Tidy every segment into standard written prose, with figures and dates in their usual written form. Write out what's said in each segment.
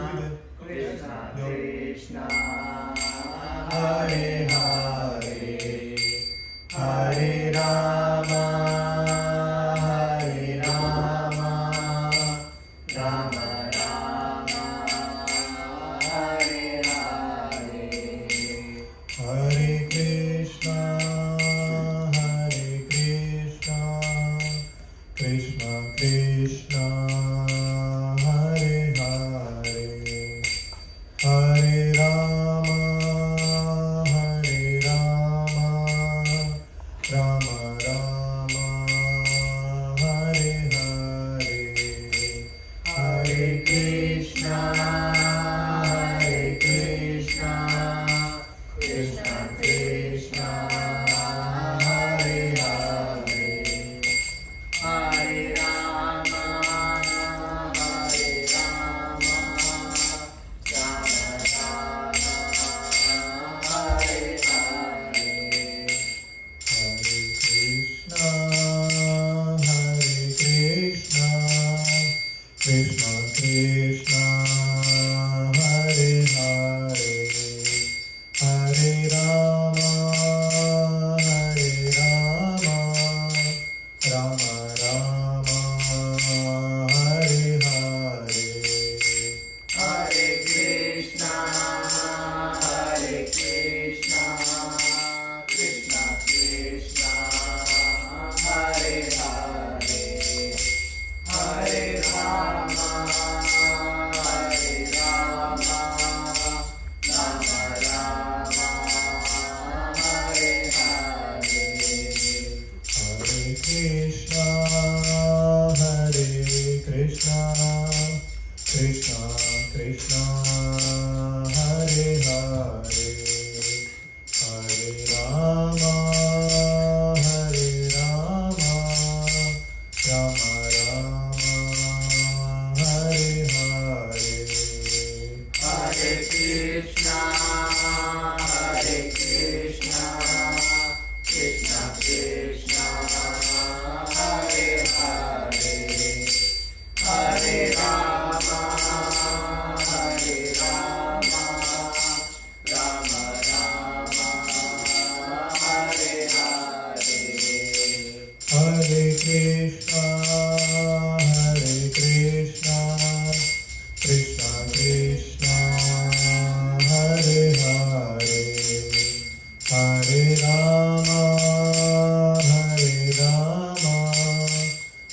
Krishna Krishna Hare Hare Hare Rama Hare Rama Rama Rama Hare Hare Hare Krishna Krishna Krishna Hare Hare Hare Rama Rama Rama Hare Hare Hare Krishna Krishna Krishna Hare Hare Hare Rama Rama Hare Hare Hare Krishna Krishna Krishna Hare Hare Hare Rama Rama Rama Hare Hare Hare Krishna Krishna Krishna Hare Hare Hare Rama Rama Rama Hare Hare Hare Krishna Krishna Krishna Hare Hare Hare Rama Rama Rama Hare Hare Hare Krishna Krishna Krishna Hare Hare Hare Rama Rama Rama Hare Hare Hare Krishna Krishna Krishna Hare Hare Hare Rama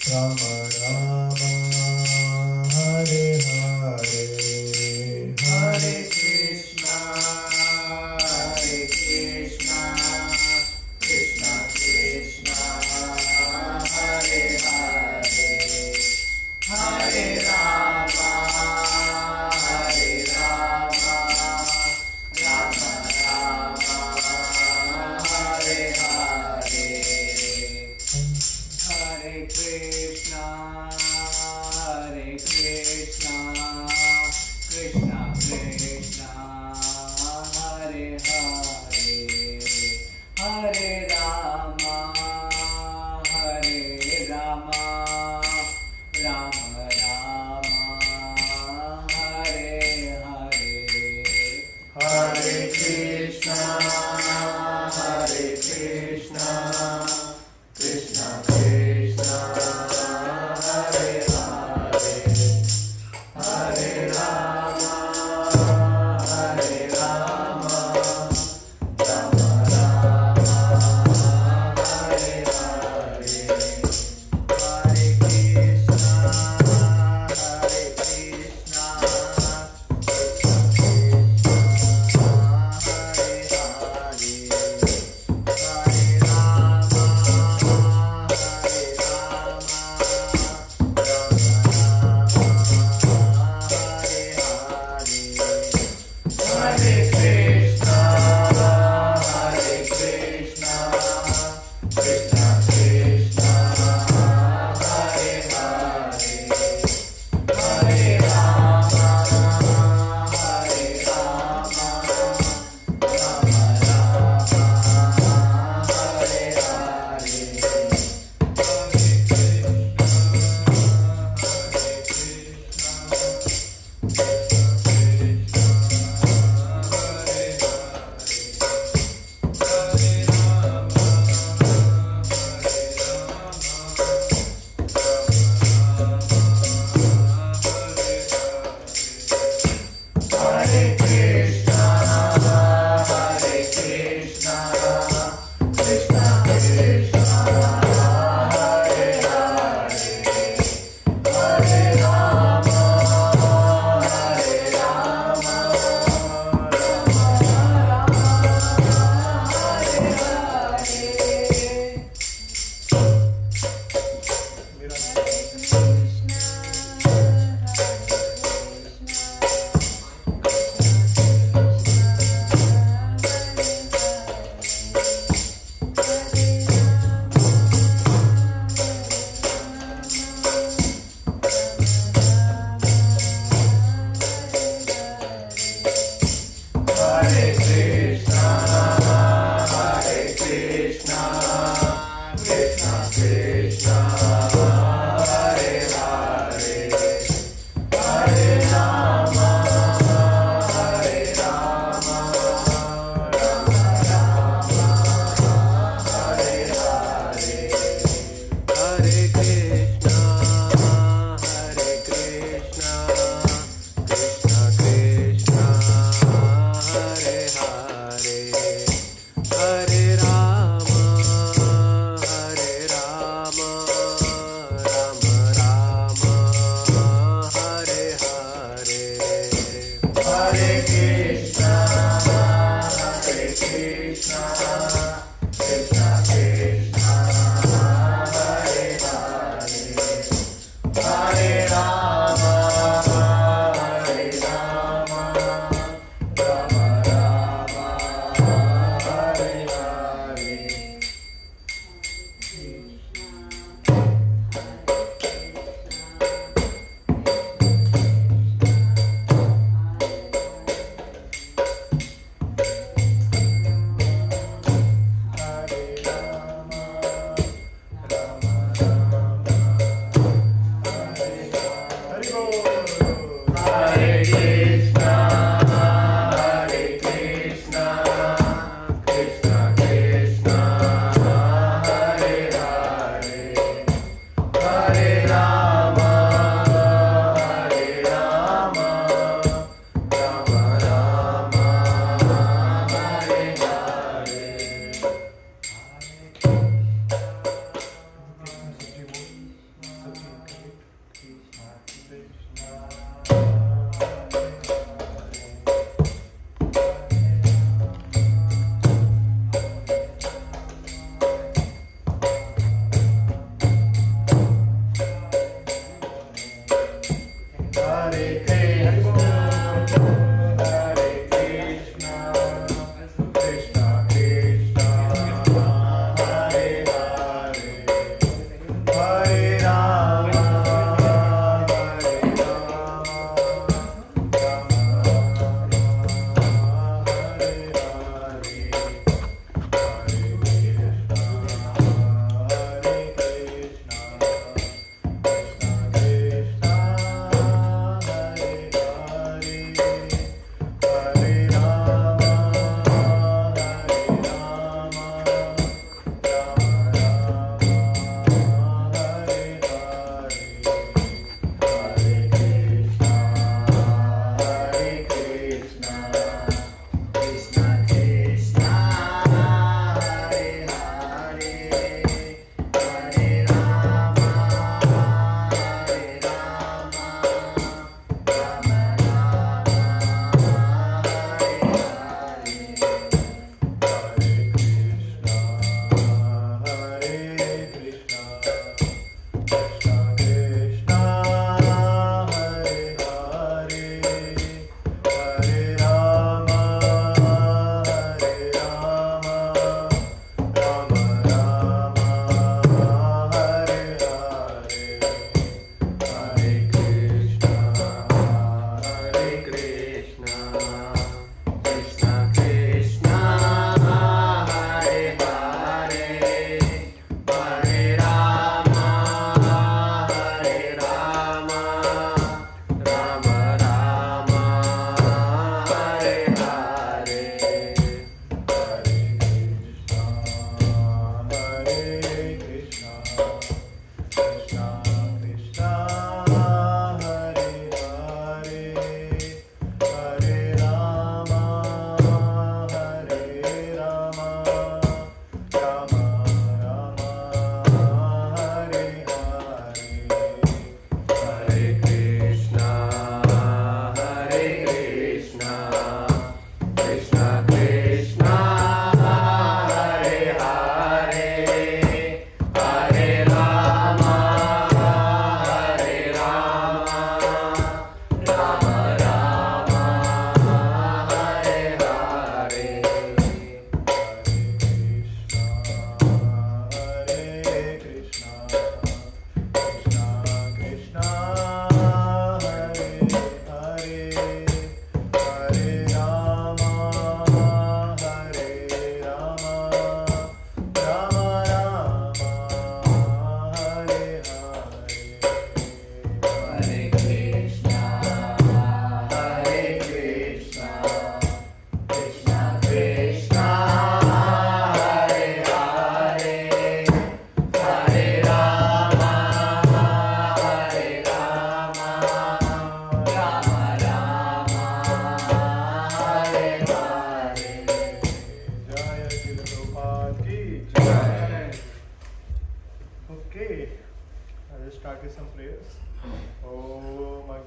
Rama Rama Hare Hare Hare Krishna Krishna Krishna Hare Hare Hare Rama Rama Rama Hare Hare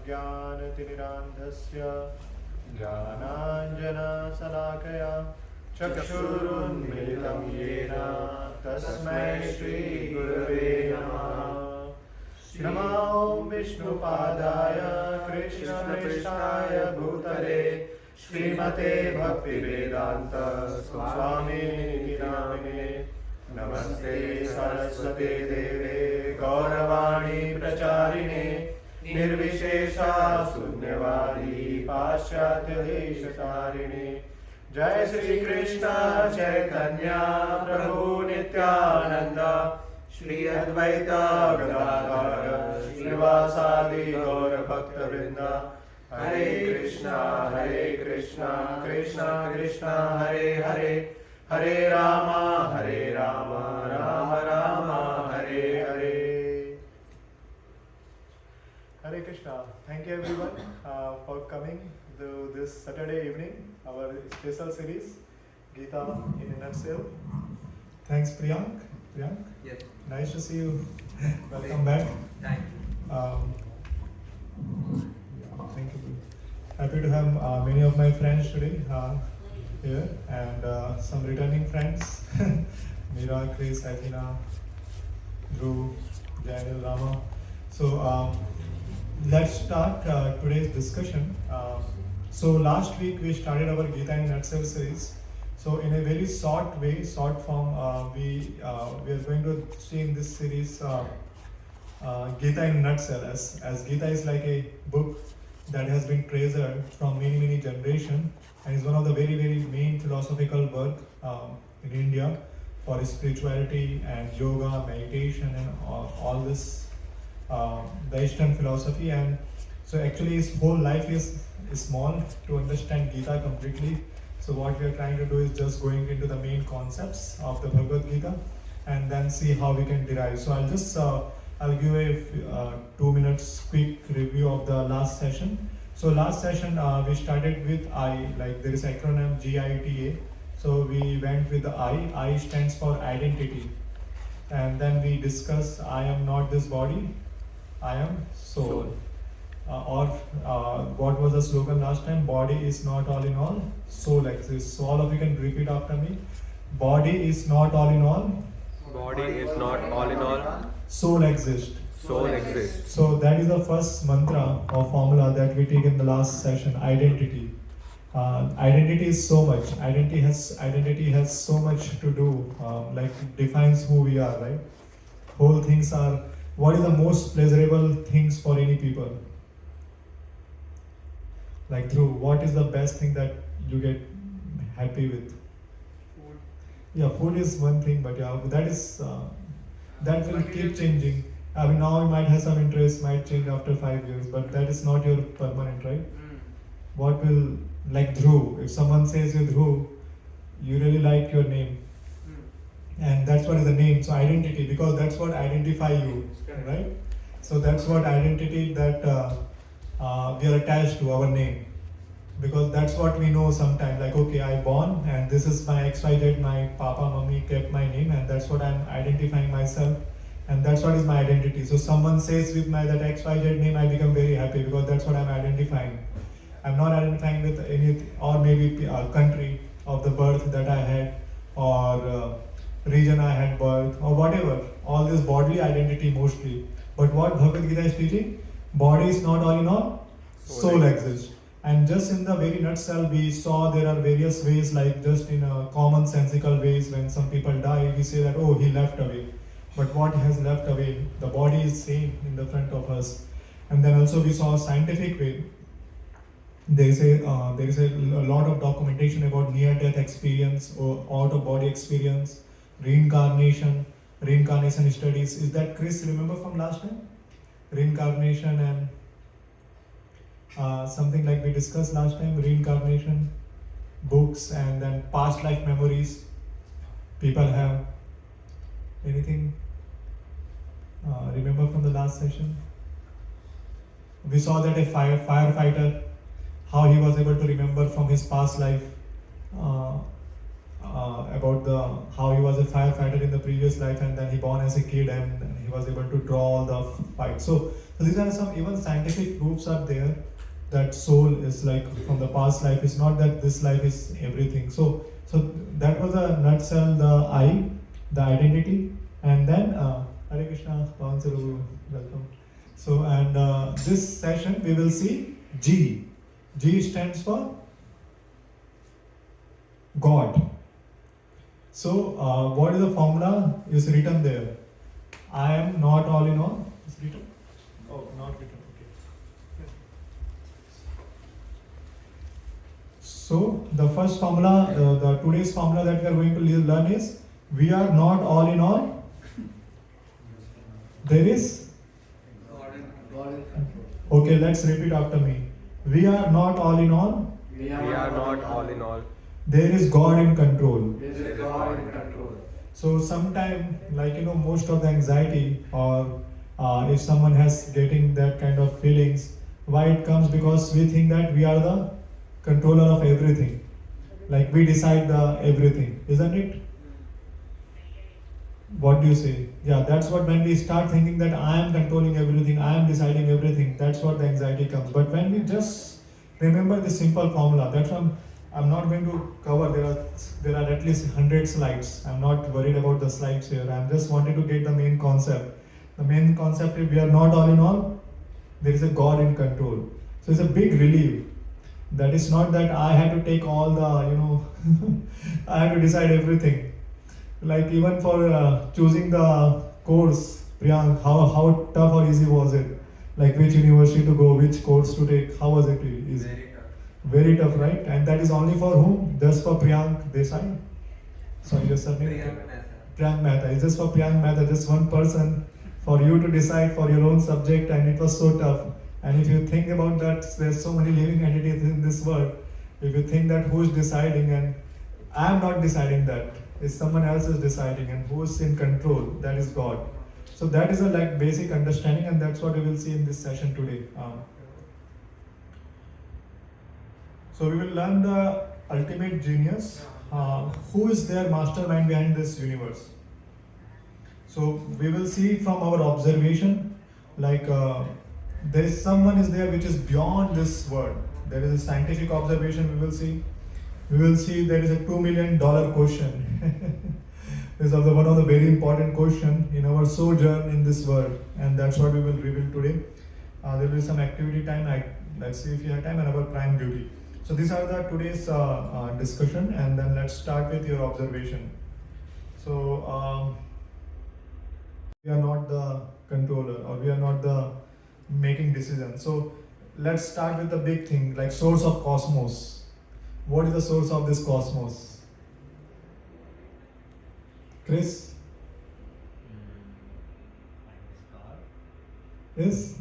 अज्ञानतिमिरान्धस्य ज्ञानाञ्जनशलाकया चक्षुरुन्मिलितं येन तस्मै श्रीगुरवे नमः। नमो विष्णुपादाय कृष्णपृष्ठाय भूतले श्रीमते भक्तिवेदान्त स्वामिनिधि नामिने। नमस्ते सरस्वते देवे गौरवाणी प्रचारिणे निर्विशेषा शून्यवादी पाश्चात्यदेशतारिणे। जय श्री कृष्ण चैतन्य प्रभु नित्यानंद श्री अद्वैत गदाधर श्रीवासादि गौर भक्तवृंद। हरे कृष्णा कृष्णा कृष्णा हरे हरे, हरे Ram Ram Ram Hare Hare. Hare Krishna. Thank you everyone for coming to this Saturday evening, our special series, Gita in a nutshell. Thanks Priyank. Priyank? Yes. Nice to see you. Welcome back. Thank you. Thank you. Happy to have many of my friends today here and some returning friends. Meera, Chris, Athena, Dhruv, Daniel, Rama. So let's start today's discussion. So last week we started our Gita in a nutshell series. So in a very short way, short form, we are going to see in this series Gita in a nutshell. As Gita is like a book that has been treasured from many generations and is one of the very main philosophical work in India for spirituality and yoga, meditation and all this. The Eastern philosophy, and so actually his whole life is small to understand Gita completely. So what we are trying to do is just going into the main concepts of the Bhagavad Gita and then see how we can derive. So I'll just I'll give a 2 minutes quick review of the last session. So last session we started with I, like there is acronym GITA. So we went with the I. I stands for identity, and then we discussed I am not this body, I am soul. What was the slogan last time? Body is not all in all, soul exists. So all of you can repeat after me. Body is not all in all. Body is not all in all. Soul exists. Soul exists. So that is the first mantra or formula that we take in the last session. Identity. Identity is so much. Identity has so much to do. Like defines who we are, right? Whole things are. What is the most pleasurable things for any people? Like Dhruv, what is the best thing that you get happy with? Food. Yeah, food is one thing, but yeah, that is that will keep changing. I mean, now you might have some interest, might change after 5 years, but that is not your permanent, right? What will, like Dhruv, if someone says you Dhruv, you really like your name. And that's what is the name, so identity, because that's what identify you, right? So that's what identity that we are attached to our name, because that's what we know sometimes, like okay, I born and this is my XYZ, my papa, mummy kept my name and that's what I'm identifying myself, and that's what is my identity. So someone says with my that XYZ name, I become very happy because that's what I'm identifying. I'm not identifying with any, or maybe country of the birth that I had, or region I had birth, or whatever, all this bodily identity mostly. But what Bhagavad Gita is teaching, body is not all in all, soul exists. And just in the very nutshell, we saw there are various ways, like just in a common sensical ways, when some people die, we say that, oh, he left away. But what he has left away, the body is same in the front of us. And then also we saw a scientific way. There is a lot of documentation about near-death experience or out-of-body experience, reincarnation studies. Is that Chris, remember from last time? Reincarnation and something like we discussed last time, reincarnation, books, and then past life memories. People have anything remember from the last session? We saw that a firefighter, how he was able to remember from his past life about how he was a firefighter in the previous life, and then he born as a kid and he was able to draw all the fight. So these are some even scientific proofs are there that soul is like from the past life. It's not that this life is everything. So that was a nutshell, the I, the identity, and then Hare Krishna, Pawan Saru, welcome. So and this session we will see G. G stands for God. So what is the formula is written there? I am not all in all. Is written? Oh, not written. Okay. So the first formula, the today's formula that we are going to learn is: we are not all in all. There is. Okay, let's repeat after me. We are not all in all. We are not all in all. There is God in control. There is God in control. So sometime, like most of the anxiety, or if someone has getting that kind of feelings, why it comes? Because we think that we are the controller of everything. Like we decide the everything, isn't it? What do you say? Yeah, that's what when we start thinking that I am controlling everything, I am deciding everything, that's what the anxiety comes. But when we just remember the simple formula, that's why I'm not going to cover. There are at least 100 slides. I'm not worried about the slides here. I'm just wanting to get the main concept. The main concept is we are not all in all. There is a God in control. So it's a big relief. That is not that I had to take all the I had to decide everything. Like even for choosing the course, Priyank, how tough or easy was it? Like which university to go, which course to take, how was it easy? Very tough. Very tough, right? And that is only for whom? Just for Priyank Desai? Sorry, your surname? Priyank Mehta. It's just for Priyank Mehta, just one person for you to decide for your own subject, and it was so tough. And if you think about that, there's so many living entities in this world. If you think that who's deciding, and I'm not deciding that, it's someone else is deciding, and who's in control, that is God. So that is a like basic understanding, and that's what we will see in this session today. So we will learn the ultimate genius, who is their mastermind behind this universe. So we will see from our observation, like there is someone is there which is beyond this world. There is a scientific observation we will see. We will see there is a $2 million question. This is one of the very important question in our sojourn in this world, and that's what we will reveal today. There will be some activity time. Let's see if you have time, and our prime duty. So these are the today's discussion, and then let's start with your observation. So we are not the controller, or we are not the making decisions. So let's start with the big thing, like source of cosmos. What is the source of this cosmos? Chris? Is?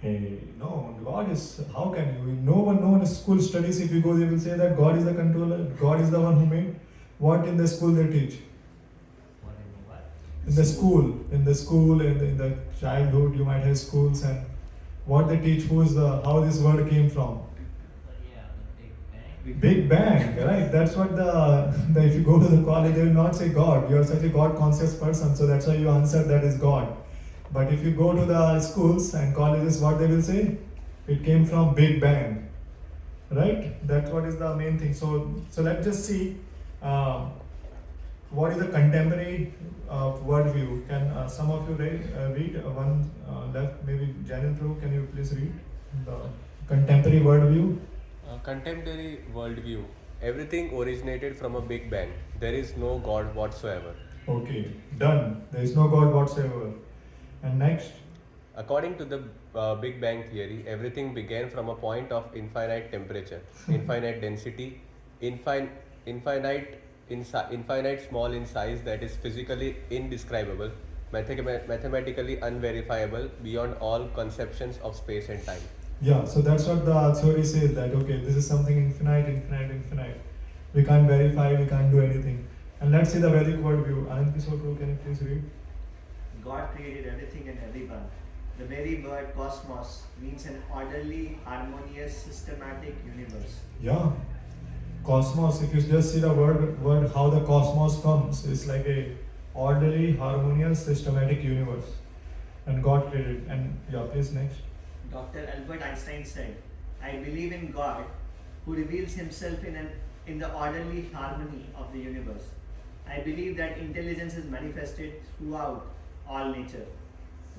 Hey, no, God is, how can you? No one in school studies, if you go, they will say that God is the controller, God is the one who made. What in the school they teach? In the school, in the childhood, you might have schools, and what they teach, how this word came from. Big Bang, right? That's what the if you go to the college, they will not say God. You are such a God conscious person, so that's why you answer that is God. But if you go to the schools and colleges, what they will say? It came from Big Bang, right? That's what is the main thing. So let's just see what is the contemporary worldview. Can some of you read one left? Maybe Janil Prabhu, can you please read the contemporary worldview? Contemporary worldview. Everything originated from a big bang. There is no God whatsoever. Okay, done. There is no God whatsoever. And next? According to the Big Bang theory, everything began from a point of infinite temperature, infinite density, infinite small in size, that is physically indescribable, mathematically unverifiable, beyond all conceptions of space and time. Yeah, so that's what the theory says, that okay, this is something infinite. We can't verify, we can't do anything. And let's see the Vedic worldview. Anand Kishore, can you please read? God created everything and everyone. The very word cosmos means an orderly, harmonious, systematic universe. Yeah. Cosmos, if you just see the word how the cosmos comes, it's like a orderly, harmonious, systematic universe. And God created. And yeah, please next. Dr. Albert Einstein said, I believe in God who reveals himself in the orderly harmony of the universe. I believe that intelligence is manifested throughout all nature.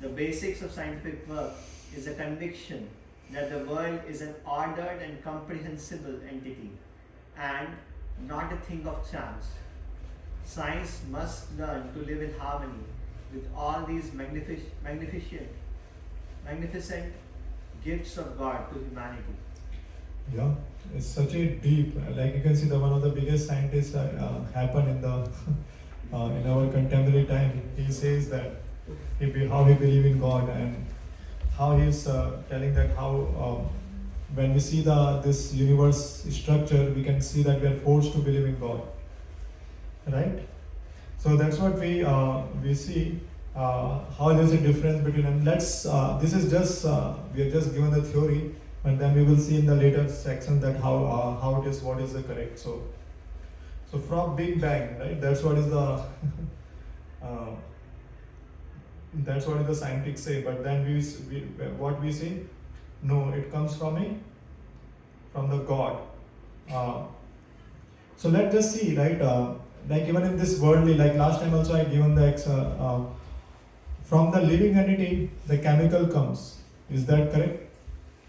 The basics of scientific work is a conviction that the world is an ordered and comprehensible entity and not a thing of chance. Science must learn to live in harmony with all these magnificent gifts of God to humanity. Yeah, it's such a deep, like you can see, the one of the biggest scientists happened in the in our contemporary time. He says that how he believe in God, and how he's telling that how when we see this universe structure, we can see that we are forced to believe in God, right? So that's what we see how there's a difference between, and this is just we are just given the theory, and then we will see in the later section that how it is, what is the correct. So from Big Bang, right? That's what is the uh, that's what the scientists say. But then we what we say, no, it comes from the God. Uh, so let's just see, right? Like even in this worldly, like last time also I given the from the living entity, the chemical comes. Is that correct?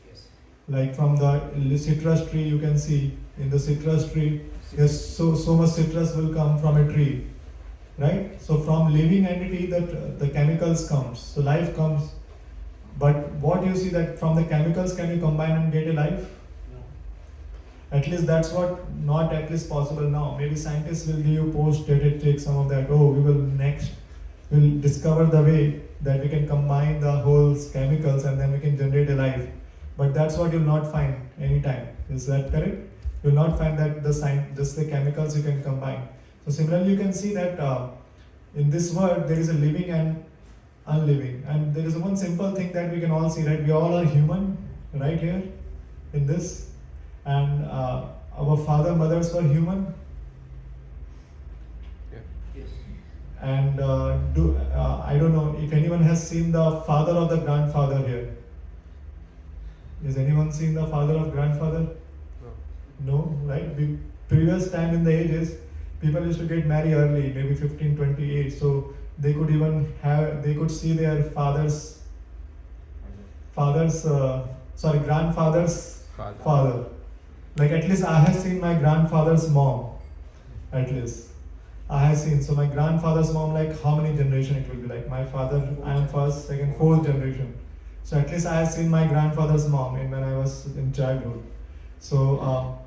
Yes. Like from the citrus tree, you can see in the citrus tree, yes, so much citrus will come from a tree, right? So from living entity, that the chemicals comes, so life comes. But what you see that from the chemicals, can you combine and get a life? No. At least that's what not at least possible now. Maybe scientists will give you post dated take some of that. Oh, we will next will discover the way that we can combine the whole chemicals and then we can generate a life. But that's what you'll not find anytime. Is that correct? You'll not find that just the chemicals you can combine. So similarly, you can see that in this world there is a living and unliving, and there is one simple thing that we can all see, right? We all are human, right here in this, and our father mothers were human, Yes. and I don't know if anyone has seen the father or the grandfather here. Has anyone seen the father or grandfather? No, right? Previous time in the ages, people used to get married early, maybe 15, 20 age, so they could even they could see their grandfather's father. Like at least I have seen my grandfather's mom, at least. I have seen, so my grandfather's mom, like how many generation it will be, like my father, I am first, second, fourth generation. So at least I have seen my grandfather's mom when I was in childhood. So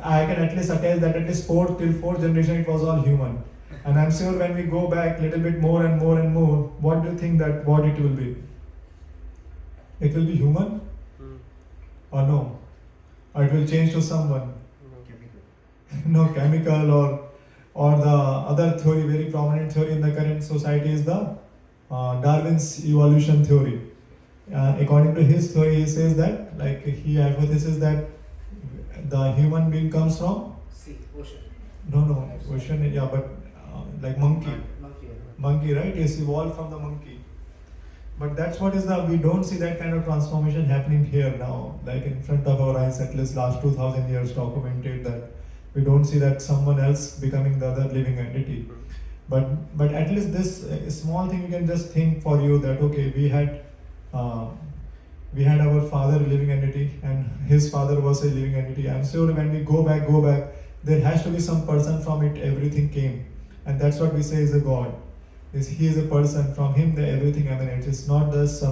I can at least attest that at least till fourth generation it was all human. And I'm sure when we go back little bit more and more and more, what do you think that what it will be? It will be human or no? Or it will change to someone? No, chemical or the other theory, very prominent theory in the current society is the Darwin's evolution theory. According to his theory, he says that, like he hypothesizes that the human being comes from Sea, ocean. no ocean, yeah, but like monkey, Monkey. right? It's evolved from the monkey. But that's what is we don't see that kind of transformation happening here now, like in front of our eyes. At least last 2000 years documented that we don't see that someone else becoming the other living entity. But at least this small thing you can just think for you that okay, we had our father living entity and his father was a living entity. I'm sure when we go back, there has to be some person from it everything came, and that's what we say is a God. He is a person, from him everything emanates. It's not just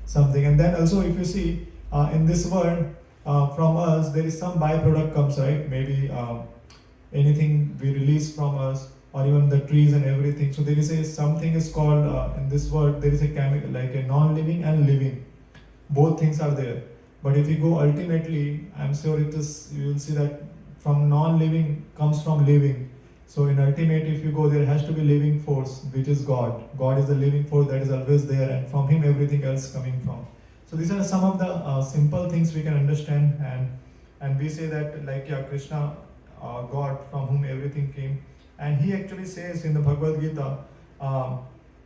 something. And then also if you see in this world, from us there is some byproduct comes, right? Maybe anything we release from us, or even the trees and everything. So there is something is called in this world there is a chemical, like a non-living and living. Both things are there. But if you go ultimately, I'm sure you will see that from non-living comes from living. So in ultimate, if you go, there has to be living force, which is God. God is the living force that is always there, and from him everything else coming from. So these are some of the simple things we can understand, and we say that like Krishna, God from whom everything came, and he actually says in the Bhagavad Gita,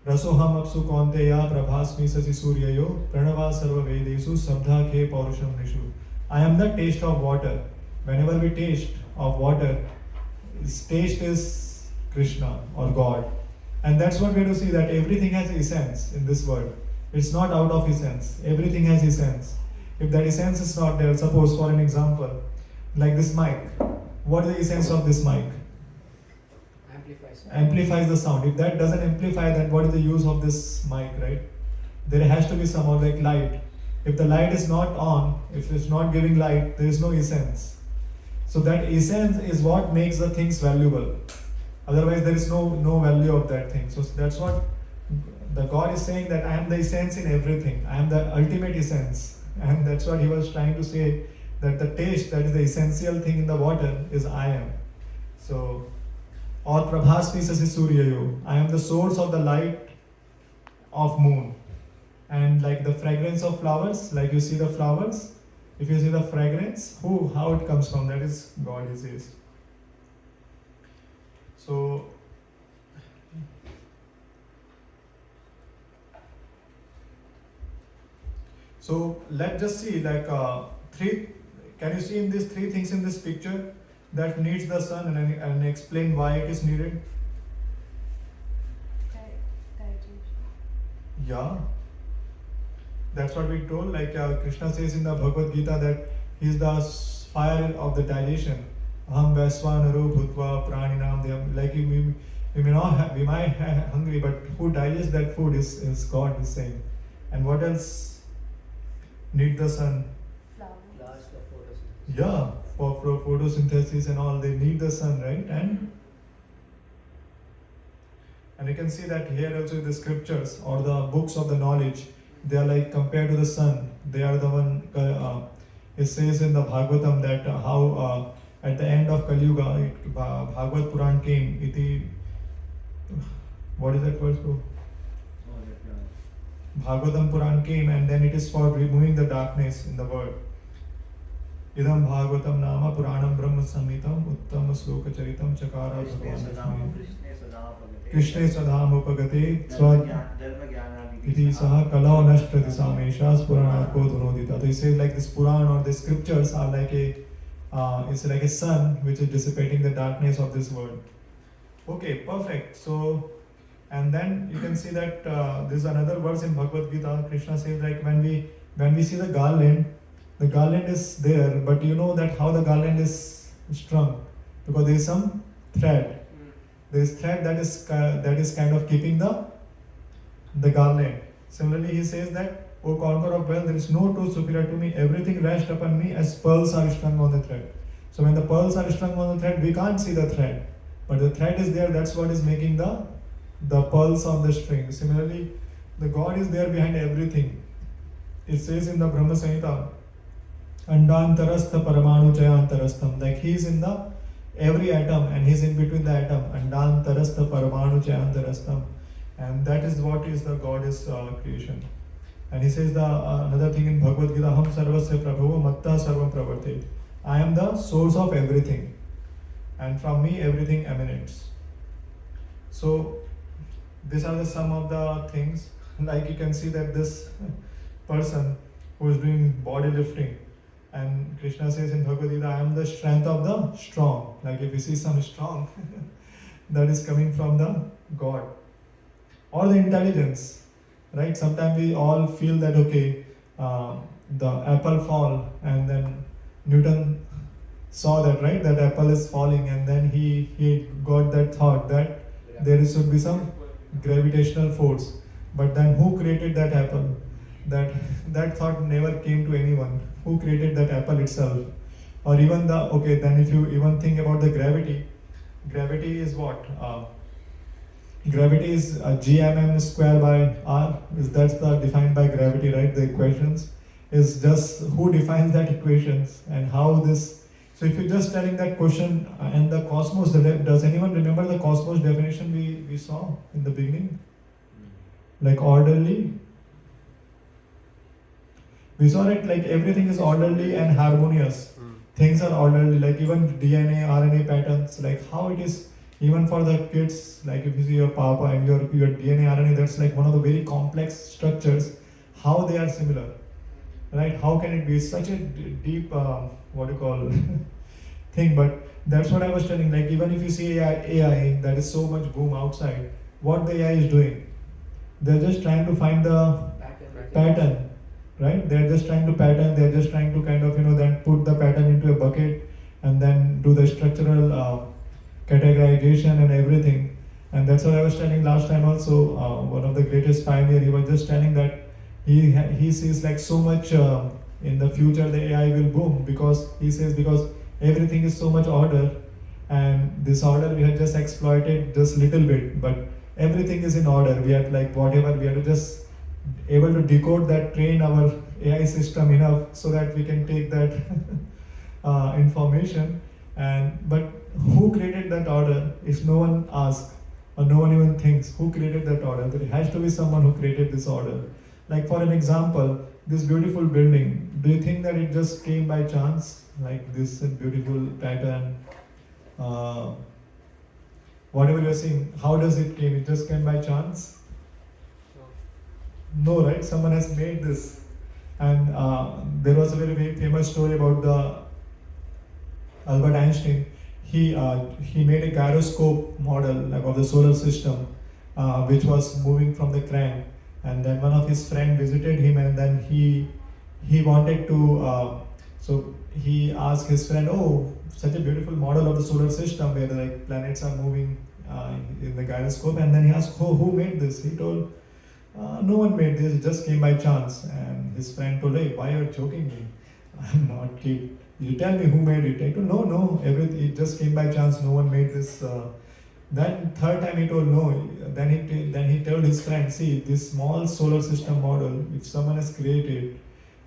रसोहम अपसु कौन्तेया प्रभास्मि सचि सूर्ययो प्रणवा सर्व वेदेषु sabdha ke paurusham nishu. I am the taste of water. Whenever we taste of water, its taste is Krishna or God. And that's what we have to see, that everything has essence in this world. It's not out of essence. Everything has essence. If that essence is not there, suppose for an example, like this mic. What is the essence of this mic? Amplifies the sound. If that doesn't amplify, then what is the use of this mic, right? There has to be some or like light. If the light is not on, if it's not giving light, there is no essence. So that essence is what makes the things valuable. Otherwise, there is no value of that thing. So that's what the God is saying, that I am the essence in everything. I am the ultimate essence. And that's what he was trying to say, that the taste, that is the essential thing in the water, is I am. So, or Prabhasmi Sasi Suryayo, I am the source of the light of moon. And like the fragrance of flowers, like you see the flowers, if you see the fragrance, how it comes from, that is God, he says. So let's just see, like can you see in these three things in this picture that needs the sun, and explain why it is needed? Yeah, that's what we told. Like Krishna says in the Bhagavad Gita that he is the fire of the digestion. Aham Vaisvanaro Bhutva Praninam Deyam. Like we might have hungry, but who digests that food is God, is saying. And what else need the sun? Flowers for photosynthesis. Yeah, for photosynthesis and all, they need the sun, right? And you can see that here also the scriptures or the books of the knowledge, they are like compared to the sun. They are the one, it says in the Bhagavatam that how at the end of Kali Yuga, Bhagavad Puran came, what is that verse? Bhagavatam Puran came, and then it is for removing the darkness in the world. Idam Bhagavatam Nama Puranam Brahma Samhitam Uttam Sloka Charitam Chakara Bhagavan Krishna Sadham Upagate Iti Saha Kala Nashtra Disameshas Purana Kodhunodita. So he says like this Puran or the scriptures are like it's like a sun which is dissipating the darkness of this world. Okay, perfect. So, and then you can see that there's another verse in Bhagavad Gita. Krishna says like when we see the garland is there, but you know that how the garland is strung, because there is some thread. There is thread that is kind of keeping the garland. Similarly, he says that, O conqueror of wealth, there is no truth superior to me. Everything rests upon me as pearls are strung on the thread. So when the pearls are strung on the thread, we can't see the thread, but the thread is there. That's what is making the pearls of the string. Similarly, the God is there behind everything. It says in the Brahma Samhita, Andantarastha Paramanu Chayantarastham, like he is in the every atom and he is in between the atom. Andantarastha Paramanu Chayantarastham, and that is what is the Goddess creation. And he says another thing in Bhagavad Gita, Ham Sarvasya Prabhava Matta Sarvam Pravartate. I am the source of everything, and from me everything emanates. So these are the some of the things. Like you can see that this person who is doing body lifting, and Krishna says in Bhagavad Gita, I am the strength of the strong. Like if you see some strong, that is coming from the God. Or the intelligence, right? Sometimes we all feel that, okay, the apple fall, and then Newton saw that, right? That apple is falling, and then he got that thought that there should be some gravitational force. But then who created that apple? That thought never came to anyone. Who created that apple itself? Or even then if you even think about the gravity is what? Gravity is gmm square by r. That's defined by gravity, right? The equations is just who defines that equations and how this. So if you're just telling that question and the cosmos, does anyone remember the cosmos definition we saw in the beginning? Like orderly. We saw it like everything is orderly and harmonious. Things are orderly, like even DNA, RNA patterns, like how it is Even for the kids, like if you see your papa and your DNA RNA, that's like one of the very complex structures. How they are similar, right? How can it be such a deep, what do you call, thing? But that's what I was telling. Like even if you see AI that is so much boom outside, what the AI is doing, they're just trying to find the pattern, right? They're just trying to pattern. They're just trying to kind of then put the pattern into a bucket and then do the structural categorization and everything. And that's what I was telling last time also. One of the greatest pioneer, he was just telling that he sees like so much in the future the AI will boom, because he says because everything is so much order, and this order we have just exploited just little bit, but everything is in order. We have like whatever we have to just able to decode that, train our AI system enough so that we can take that information. And but who created that order? If no one asks or no one even thinks who created that order, there has to be someone who created this order. Like for an example, this beautiful building. Do you think that it just came by chance? Like this beautiful pattern, whatever you're seeing, how does it came? It just came by chance? No, right? Someone has made this. And there was a very, very famous story about the Albert Einstein. He made a gyroscope model like of the solar system, which was moving from the crank. And then one of his friend visited him, and then he wanted to. So he asked his friend, "Oh, such a beautiful model of the solar system where like planets are moving in the gyroscope." And then he asked, "Oh, who made this?" He told, "No one made this. It just came by chance." And his friend told, "Hey, why are you joking me? I'm not kid. You tell me who made it." I told, "No, everything it just came by chance. No one made this." Then third time he told no. Then he told his friend, "See, this small solar system model, if someone has created,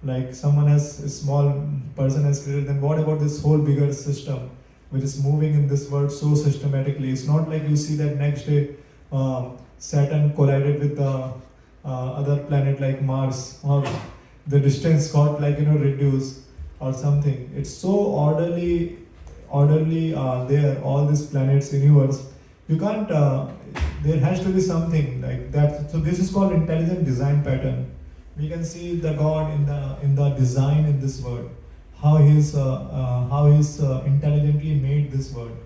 like someone has a small person has created, then what about this whole bigger system, which is moving in this world so systematically? It's not like you see that next day Saturn collided with the other planet like Mars, or the distance got like reduced or something. It's so orderly there, all these planets, universe. You can't. There has to be something like that. So this is called intelligent design pattern. We can see the God in the design in this world, how he's intelligently made this world.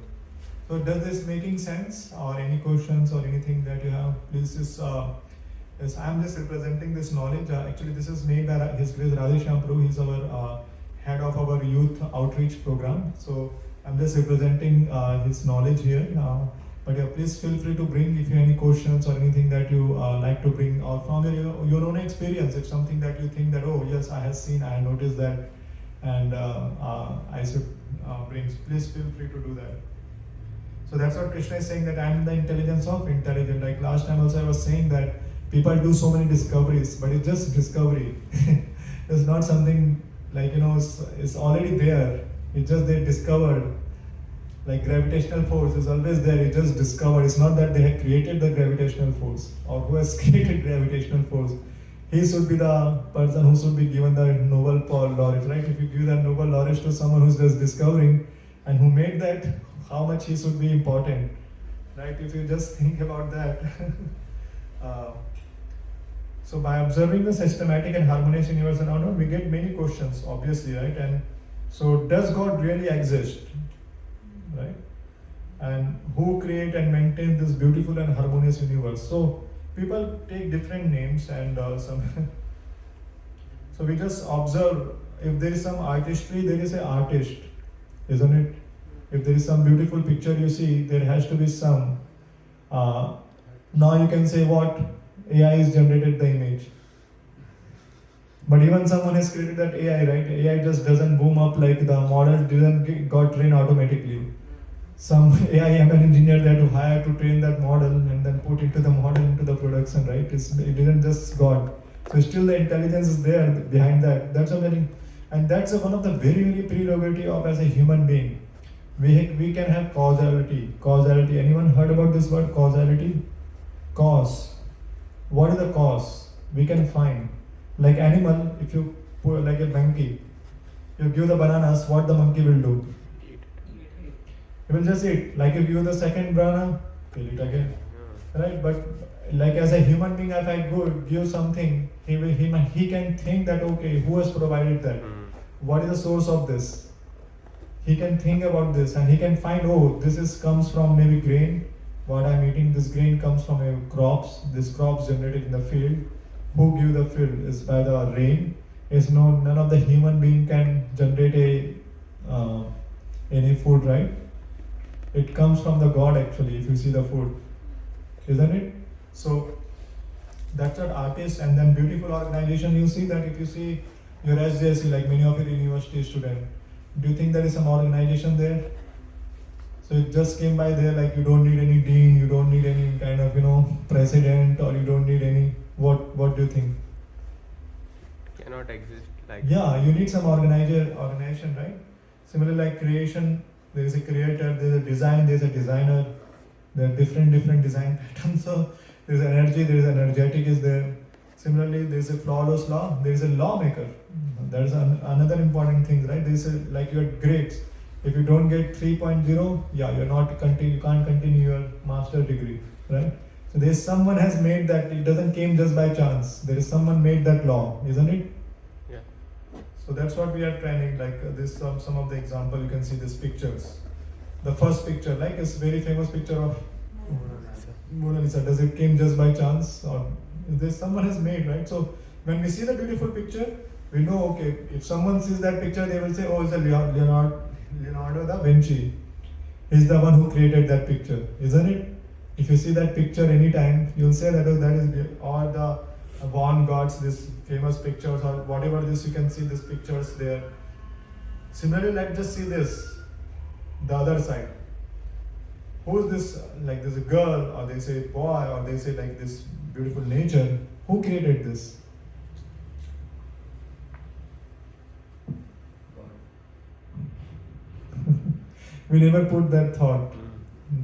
So does this making sense, or any questions or anything that you have? Please just. Yes, I'm just representing this knowledge. Actually, this is made by His Grace Radheshyam Prabhu. He's our head of our youth outreach program. So I'm just representing his knowledge here. But yeah, please feel free to bring if you have any questions or anything that you like to bring, or from your own experience. If something that you think that, oh yes, I have seen, I have noticed that, and I should bring. Please feel free to do that. So that's what Krishna is saying, that I am the intelligence of intelligent. Like last time also I was saying that people do so many discoveries, but it's just discovery. It's not something like it's already there. It's just they discovered. Like gravitational force is always there. It's just discovered. It's not that they have created the gravitational force, or who has created gravitational force. He should be the person who should be given the Nobel laureate, right? If you give the Nobel laureate to someone who's just discovering and who made that, how much he should be important, right? If you just think about that. So by observing the systematic and harmonious universe around us, we get many questions, obviously, right? And so, does God really exist, right? And who create and maintain this beautiful and harmonious universe? So people take different names and some. So we just observe. If there is some artistry, there is an artist, isn't it? If there is some beautiful picture you see, there has to be some. Now you can say what AI has generated the image. But even someone has created that AI, right? AI just doesn't boom up like the model didn't got trained automatically. Some AI ML engineer they had to hire to train that model and then put into the model into the production, right? It didn't just got. So still the intelligence is there behind that. That's a very, and that's one of the very, very prerogative of as a human being. We can have causality. Causality. Anyone heard about this word causality? Cause. What is the cause? We can find. Like animal, if you put like a monkey, you give the bananas, what the monkey will do? He will just eat. Like if you the second banana, he'll eat again. Right? But like as a human being, if I go give something, he can think that okay, who has provided that? What is the source of this? He can think about this and he can find, oh, this is comes from maybe grain. What I'm eating, this grain comes from crops. This crops generated in the field. Who give the field is by the rain. Is no none of the human being can generate any food, right? It comes from the God actually. If you see the food, isn't it? So that's what artists and then beautiful organization. You see that if you see your SJC, like many of your university students, do you think there is some organization there? So it just came by there, like you don't need any dean, you don't need any kind of president, or you don't need any what do you think? Cannot exist like. Yeah, you need some organization, right? Similarly, like creation, there is a creator, there is a design, there is a designer. There are different design patterns. So there is energy, there is energetic is there. Similarly, there is a flawless law, there is a lawmaker. That is another important thing, right? There is like your grades. If you don't get 3.0, yeah, you can't continue your master degree, right? So there is someone has made that. It doesn't came just by chance. There is someone made that law, isn't it? Yeah. So that's what we are training. Like this, some of the example you can see these pictures. The first picture, like it's very famous picture of Mona Lisa. Does it came just by chance, or this someone has made, right? So when we see the beautiful picture, we know okay. If someone sees that picture, they will say, "Oh, it's a Leonardo da Vinci. He's the one who created that picture, isn't it?" If you see that picture anytime, you'll say that oh, that is or the Van Gogh's this famous pictures or whatever this you can see these pictures there. Similarly, let's just see this. The other side. Who's this? Like there's a girl, or they say boy, or they say like this beautiful nature. Who created this? We never put that thought.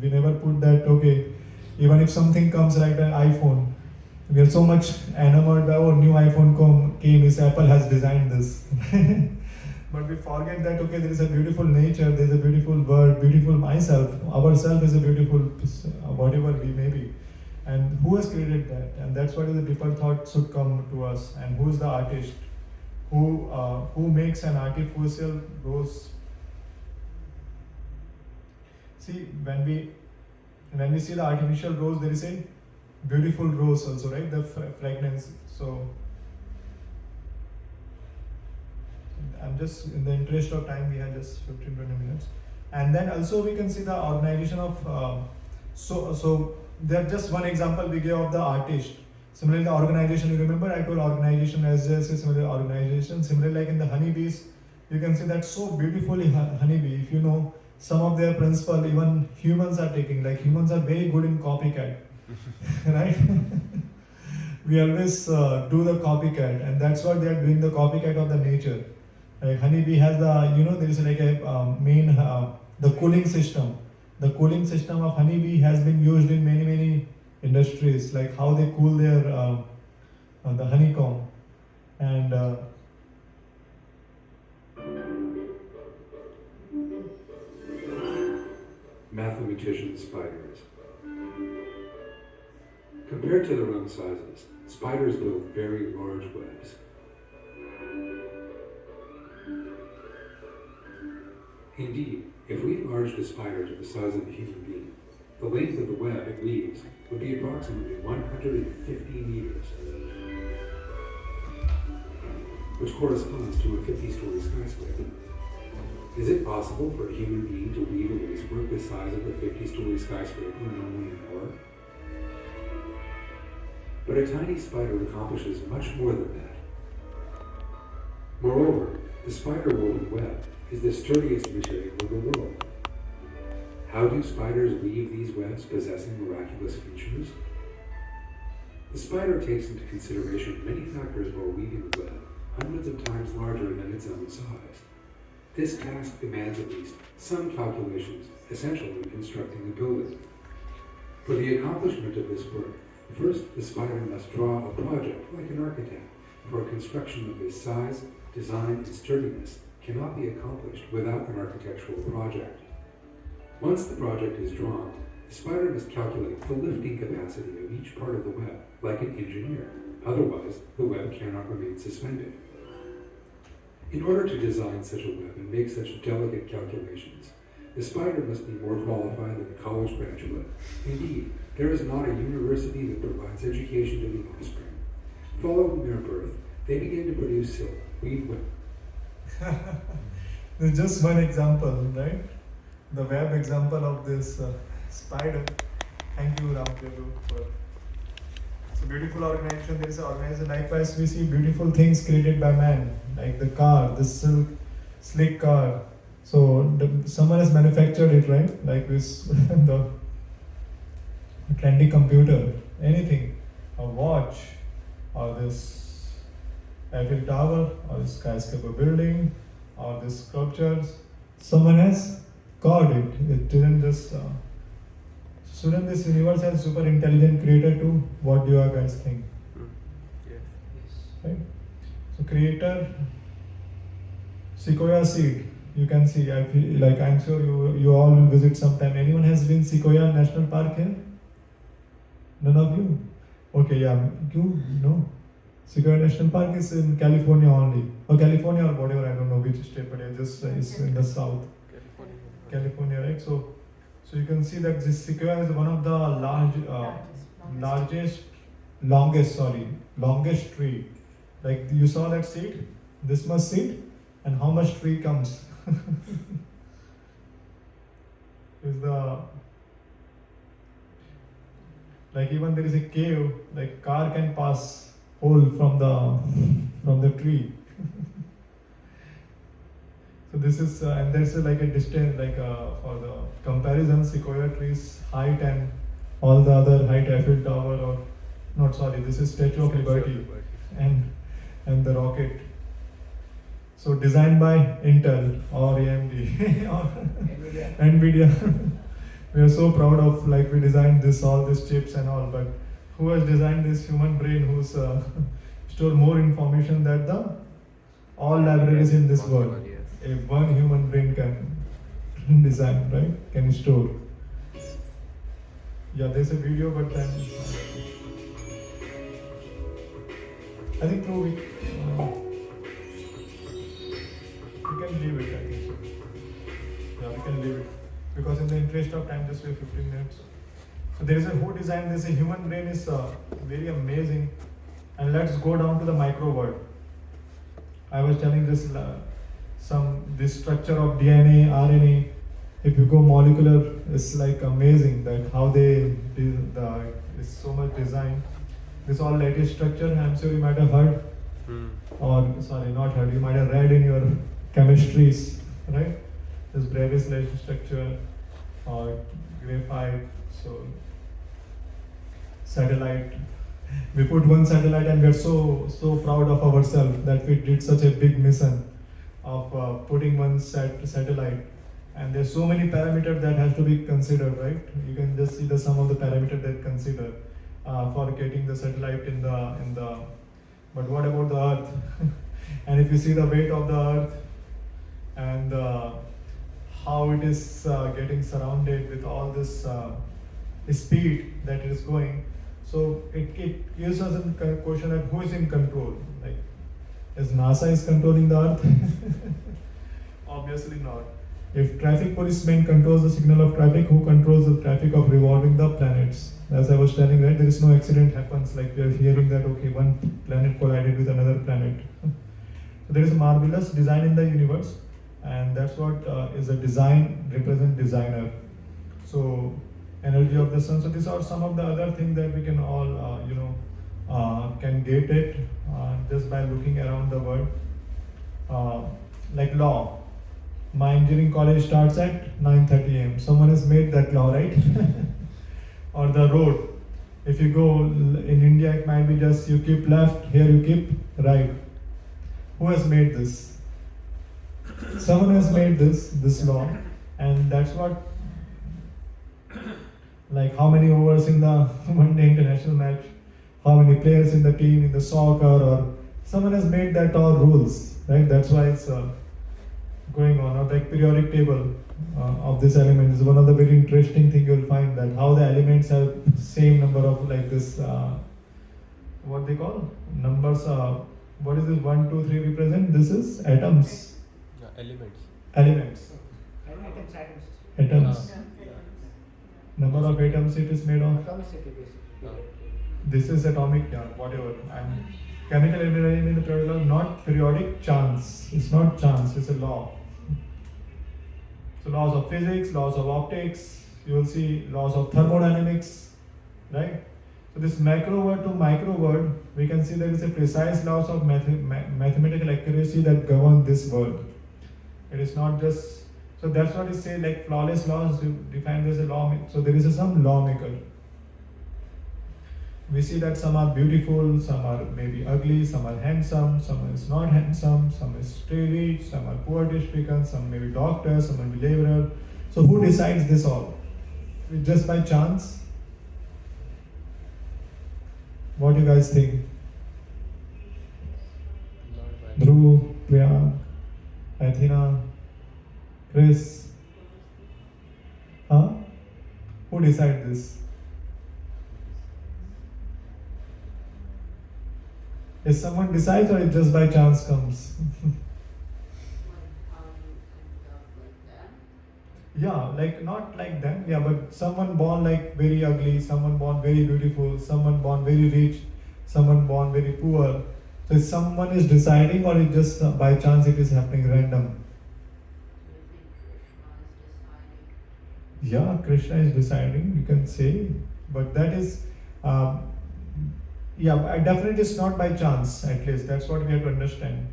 We never put that, okay, even if something comes like an iPhone, we are so much enamored by, oh, new iPhone came, is Apple has designed this. But we forget that, okay, there is a beautiful nature, there is a beautiful bird, beautiful myself, ourself is a beautiful, whatever we may be. And who has created that? And that's what the deeper thought should come to us. And who is the artist? Who makes an artificial rose? See, when we see the artificial rose, there is a beautiful rose also, right? The fragrance. So I'm just, in the interest of time, we have just 15-20 minutes. And then also we can see the organization of, so there just one example we gave of the artist. Similarly, the organization, you remember I told organization as just a similar organization. Similarly, like in the honeybees, you can see that so beautifully honeybee. If you know some of their principle, even humans are taking, like humans are very good in copycat, right? We always do the copycat, and that's what they are doing, the copycat of the nature. Like honeybee has the, there is like a main, the cooling system. The cooling system of honeybee has been used in many industries, like how they cool their, the honeycomb. And mathematician spiders. Compared to their own sizes, spiders build very large webs. Indeed, if we enlarged a spider to the size of a human being, the length of the web it weaves would be approximately 150 meters, which corresponds to a 50-story skyscraper. Is it possible for a human being to weave a lacework the size of a 50-story skyscraper in only an hour? But a tiny spider accomplishes much more than that. Moreover, the spider-woven web is the sturdiest material in the world. How do spiders weave these webs possessing miraculous features? The spider takes into consideration many factors while weaving the web, hundreds of times larger than its own size. This task demands at least some calculations essential in constructing a building. For the accomplishment of this work, first the spider must draw a project like an architect, for a construction of this size, design, and sturdiness cannot be accomplished without an architectural project. Once the project is drawn, the spider must calculate the lifting capacity of each part of the web, like an engineer. Otherwise, the web cannot remain suspended. In order to design such a web and make such delicate calculations, the spider must be more qualified than a college graduate. Indeed, there is not a university that provides education to the offspring. Following their birth, they begin to produce silk, weave web. There's just one example, right? The web example of this spider. Thank you, Ramdev, for it's a beautiful organization. There is an organization. Likewise, we see beautiful things created by man, like the car, the silk, slick car. So someone has manufactured it, right? Like this, the trendy computer, anything, a watch, or this Eiffel Tower, or this skyscraper building, or this sculptures. Someone has called it. It didn't just. Shouldn't this universe have super intelligent creator too? What do you guys think? Yes. Right? So creator, sequoia seed. You can see. I feel like I'm sure you all will visit sometime. Anyone has been Sequoia National Park here? None of you? Okay, yeah. You know, Sequoia National Park is in California only, or California or whatever. I don't know which state, but it just is in the south. California, right? So you can see that this sequoia is one of the longest tree. Like you saw that seed, this much seed, and how much tree comes. Is the like even there is a cave, like car can pass hole from the tree. So this is and there's like a distance for the comparison, sequoia trees height and all the other height, Eiffel Tower or not, sorry, this is Statue of Liberty and the rocket. So designed by Intel or AMD or Nvidia. We are so proud of like we designed all these chips and all, but who has designed this human brain who's store more information than the all libraries in this world? If one human brain can design, right? Can store. Yeah, there's a video, but then I think no, we can leave it. I think so. Yeah, we can leave it because in the interest of time, just wait 15 minutes. So there is a who designed this. A human brain is very amazing, and let's go down to the micro world. I was telling this. This structure of DNA, RNA, if you go molecular, it's like amazing that how they is so much design. This all lattice structure, I'm sure you might have heard, or sorry, not heard. You might have read in your chemistries, right? This Bradis lattice structure, or graphite. So satellite. We put one satellite, and we're so proud of ourselves that we did such a big mission of putting one satellite, and there's so many parameters that has to be considered, right? You can just see the sum of the parameters that consider for getting the satellite in the. But what about the Earth? And if you see the weight of the Earth and how it is getting surrounded with all this speed that it is going, so it gives us a question that who is in control? Like, is NASA is controlling the Earth? Obviously not. If traffic policeman controls the signal of traffic, who controls the traffic of revolving the planets? As I was telling, right, there is no accident happens. Like we are hearing that okay, one planet collided with another planet. So there is a marvelous design in the universe, and that's what is a design represent designer. So energy of the sun. So these are some of the other things that we can all can get it just by looking around the world. Like law. My engineering college starts at 9:30 a.m. Someone has made that law, right? Or the road. If you go in India, it might be just you keep left, here you keep right. Who has made this? Someone has made this law, and that's what. Like how many overs in the one day international match, how many players in the team, in the soccer, or someone has made that all rules, right? That's why it's going on. Or like periodic table, of this element. This is one of the very interesting thing you'll find, that how the elements have same number of like this, what they call numbers. What is this? 1, 2, 3 represent? This is atoms. Elements. Elements. Atoms, atoms. Atoms. Number of atoms it is made of. Atomicity basically. This is atomic, yeah, whatever. And chemical engineering in the periodic law, not periodic chance. It's not chance, it's a law. So laws of physics, laws of optics, you will see laws of thermodynamics, right? So this macro word to micro word, we can see there is a precise laws of mathematical accuracy that govern this word. It is not just, so that's what it says, like flawless laws defined as a law. So there is some lawmaker. We see that some are beautiful, some are maybe ugly, some are handsome, some is not handsome, some is rich, some are poverty stricken, some may be doctors, some may be laborer. So who decides this all? Just by chance? What do you guys think? Dhruv, Priyank, Athena, Chris? Huh? Who decides this? If someone decides, or it just by chance comes? Yeah, like not like them, yeah, but someone born like very ugly, someone born very beautiful, someone born very rich, someone born very poor. So if someone is deciding, or it just by chance it is happening random? Yeah, Krishna is deciding, you can say, but that is, yeah, definitely it's not by chance, at least that's what we have to understand.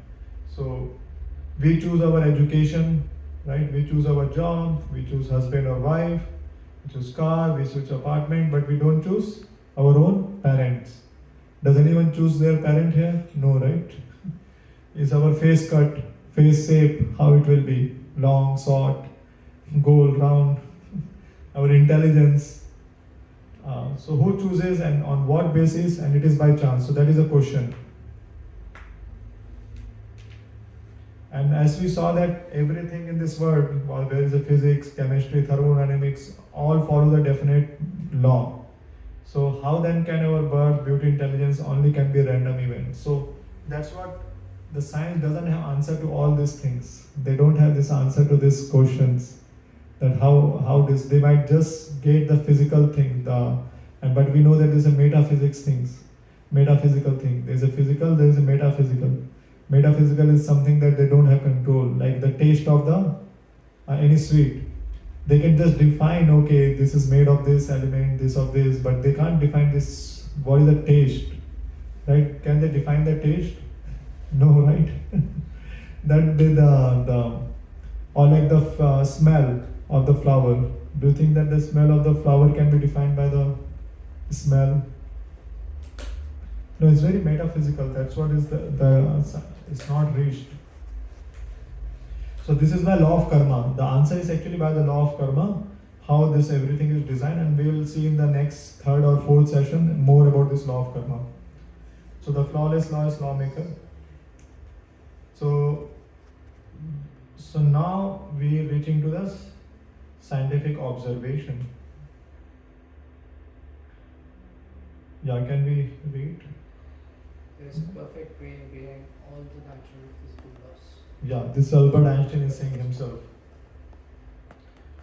So we choose our education, right? We choose our job, we choose husband or wife, we choose car, we choose apartment, but we don't choose our own parents. Does anyone choose their parent here? No, right? Is our face cut, face shape, how it will be? Long, short, goal, round, our intelligence. So who chooses and on what basis, and it is by chance. So that is a question. And as we saw that everything in this world, while there is a physics, chemistry, thermodynamics, all follow the definite law. So how then can our birth, beauty, intelligence only can be a random event? So that's what the science doesn't have answer to all these things. They don't have this answer to these questions. That how this, they might just get the physical thing, but we know that there's a metaphysics things, metaphysical thing. There's a physical, there's a metaphysical. Metaphysical is something that they don't have control, like the taste of the any sweet. They can just define, okay, this is made of this element, this of this, but they can't define this. What is the taste, right? Can they define the taste? No, right? That the or like the smell of the flower. Do you think that the smell of the flower can be defined by the smell? No, it's very metaphysical. That's what is it's not reached. So this is by law of karma. The answer is actually by the law of karma, how this everything is designed, and we will see in the next third or fourth session more about this law of karma. So the flawless law is lawmaker. So now we are reaching to the scientific observation. Yeah, can we read? There is a perfect brain behind all the natural physical laws. Yeah, this Albert Einstein is saying himself.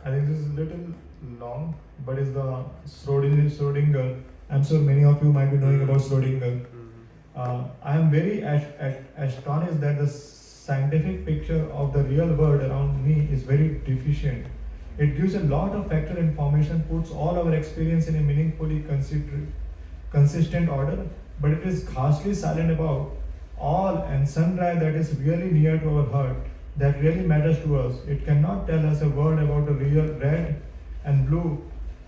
I think this is a little long, but it's the Schrodinger. I'm sure many of you might be knowing about Schrodinger. I am very astonished that the scientific picture of the real world around me is very deficient. It gives a lot of factual information, puts all our experience in a meaningfully consistent order, but it is ghastly silent about all and sundry that is really near to our heart, that really matters to us. It cannot tell us a word about the real red and blue,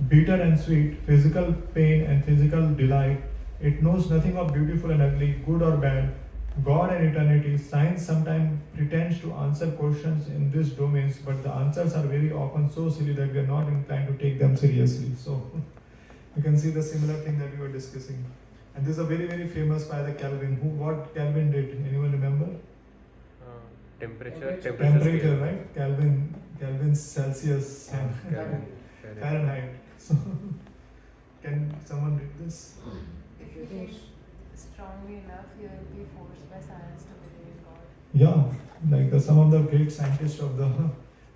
bitter and sweet, physical pain and physical delight. It knows nothing of beautiful and ugly, good or bad, God and eternity. Science sometimes pretends to answer questions in these domains, but the answers are very often so silly that we are not inclined to take them seriously. So you can see the similar thing that we were discussing. And this is a very, very famous by the Kelvin. What Kelvin did? Anyone remember? Temperature Temperature, scale. right? Kelvin Kelvin, Celsius, and Kelvin, Fahrenheit. So, can someone read this? If you If you think think strongly enough, you will be forced by science to believe in God. Yeah, like some of the great scientists of the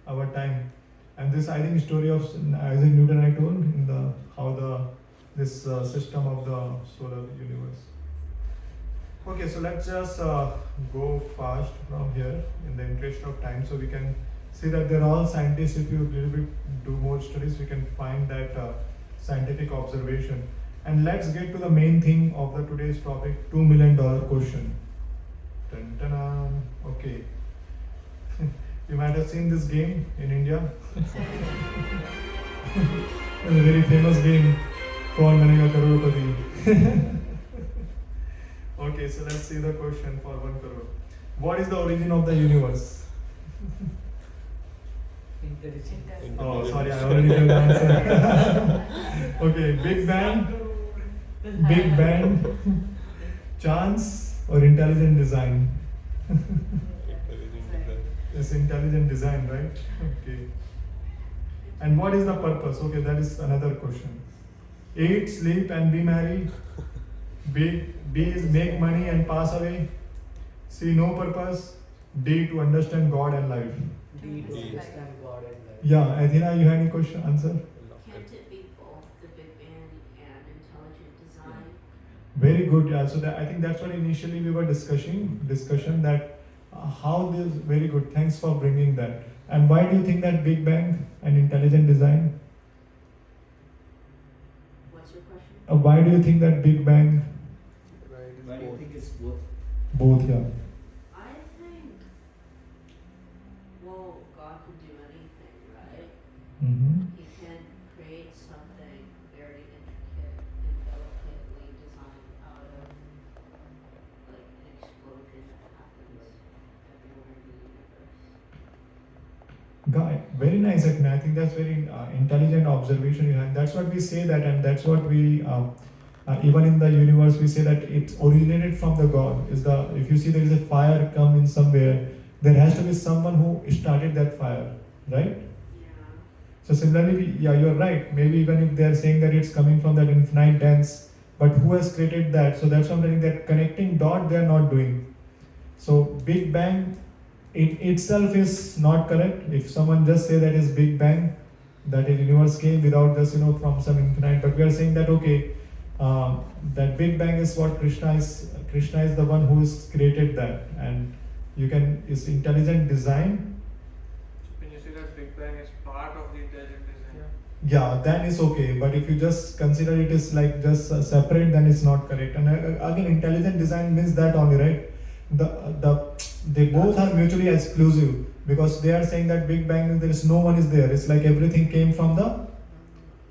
our time, and this I think story of Isaac Newton I told in the how the this system of the solar universe. Okay, so let's just go fast from here in the interest of time, so we can see that they're all scientists. If you little bit do more studies, we can find that scientific observation. And let's get to the main thing of the today's topic: $2 million question. Dun, dun, dun. Okay. You might have seen this game in India. It's a very famous game. Kaun Banega Crorepati. Okay, so let's see the question for 1 crore. What is the origin of the universe? intelligent. Oh, sorry, I already knew the answer. Okay, Big Bang, chance, or intelligent design? It's intelligent design, right? Okay. And what is the purpose? Okay, that is another question. Eat, sleep, and be merry. B is make money and pass away. C, no purpose. D, to understand God and life. D to D. understand God and life. Yeah, Athena, you had any question? Answer? Can't it be both the Big Bang and intelligent design? Very good. Yeah. So I think that's what initially we were discussion that how this very good. Thanks for bringing that. And why do you think that Big Bang and intelligent design? What's your question? Why do you think that Big Bang Why do you think it's both? both? Yeah. I think, well, God could do anything, right? Mm-hmm. He can create something very intricate and delicately designed out of like an explosion that happens everywhere in the universe. Guy, very nice, Athena. I think that's very intelligent observation you had. That's what we say that, and that's what we even in the universe we say that it originated from the God. Is the if you see there is a fire come in somewhere, there has to be someone who started that fire, right? Yeah. So similarly, yeah, you're right. Maybe even if they're saying that it's coming from that infinite dance, but who has created that? So that's something that connecting dot they're not doing. So Big Bang in itself is not correct. If someone just say that is Big Bang, that a universe came without just from some infinite, but we are saying that okay, that Big Bang is what Krishna is. Krishna is the one who has created that, and you can is intelligent design. When you say that Big Bang is part of the intelligent design, Yeah, then it's okay. But if you just consider it is like just separate, then it's not correct. And again, intelligent design means that only, right? They both are mutually exclusive because they are saying that Big Bang there is no one is there. It's like everything came from the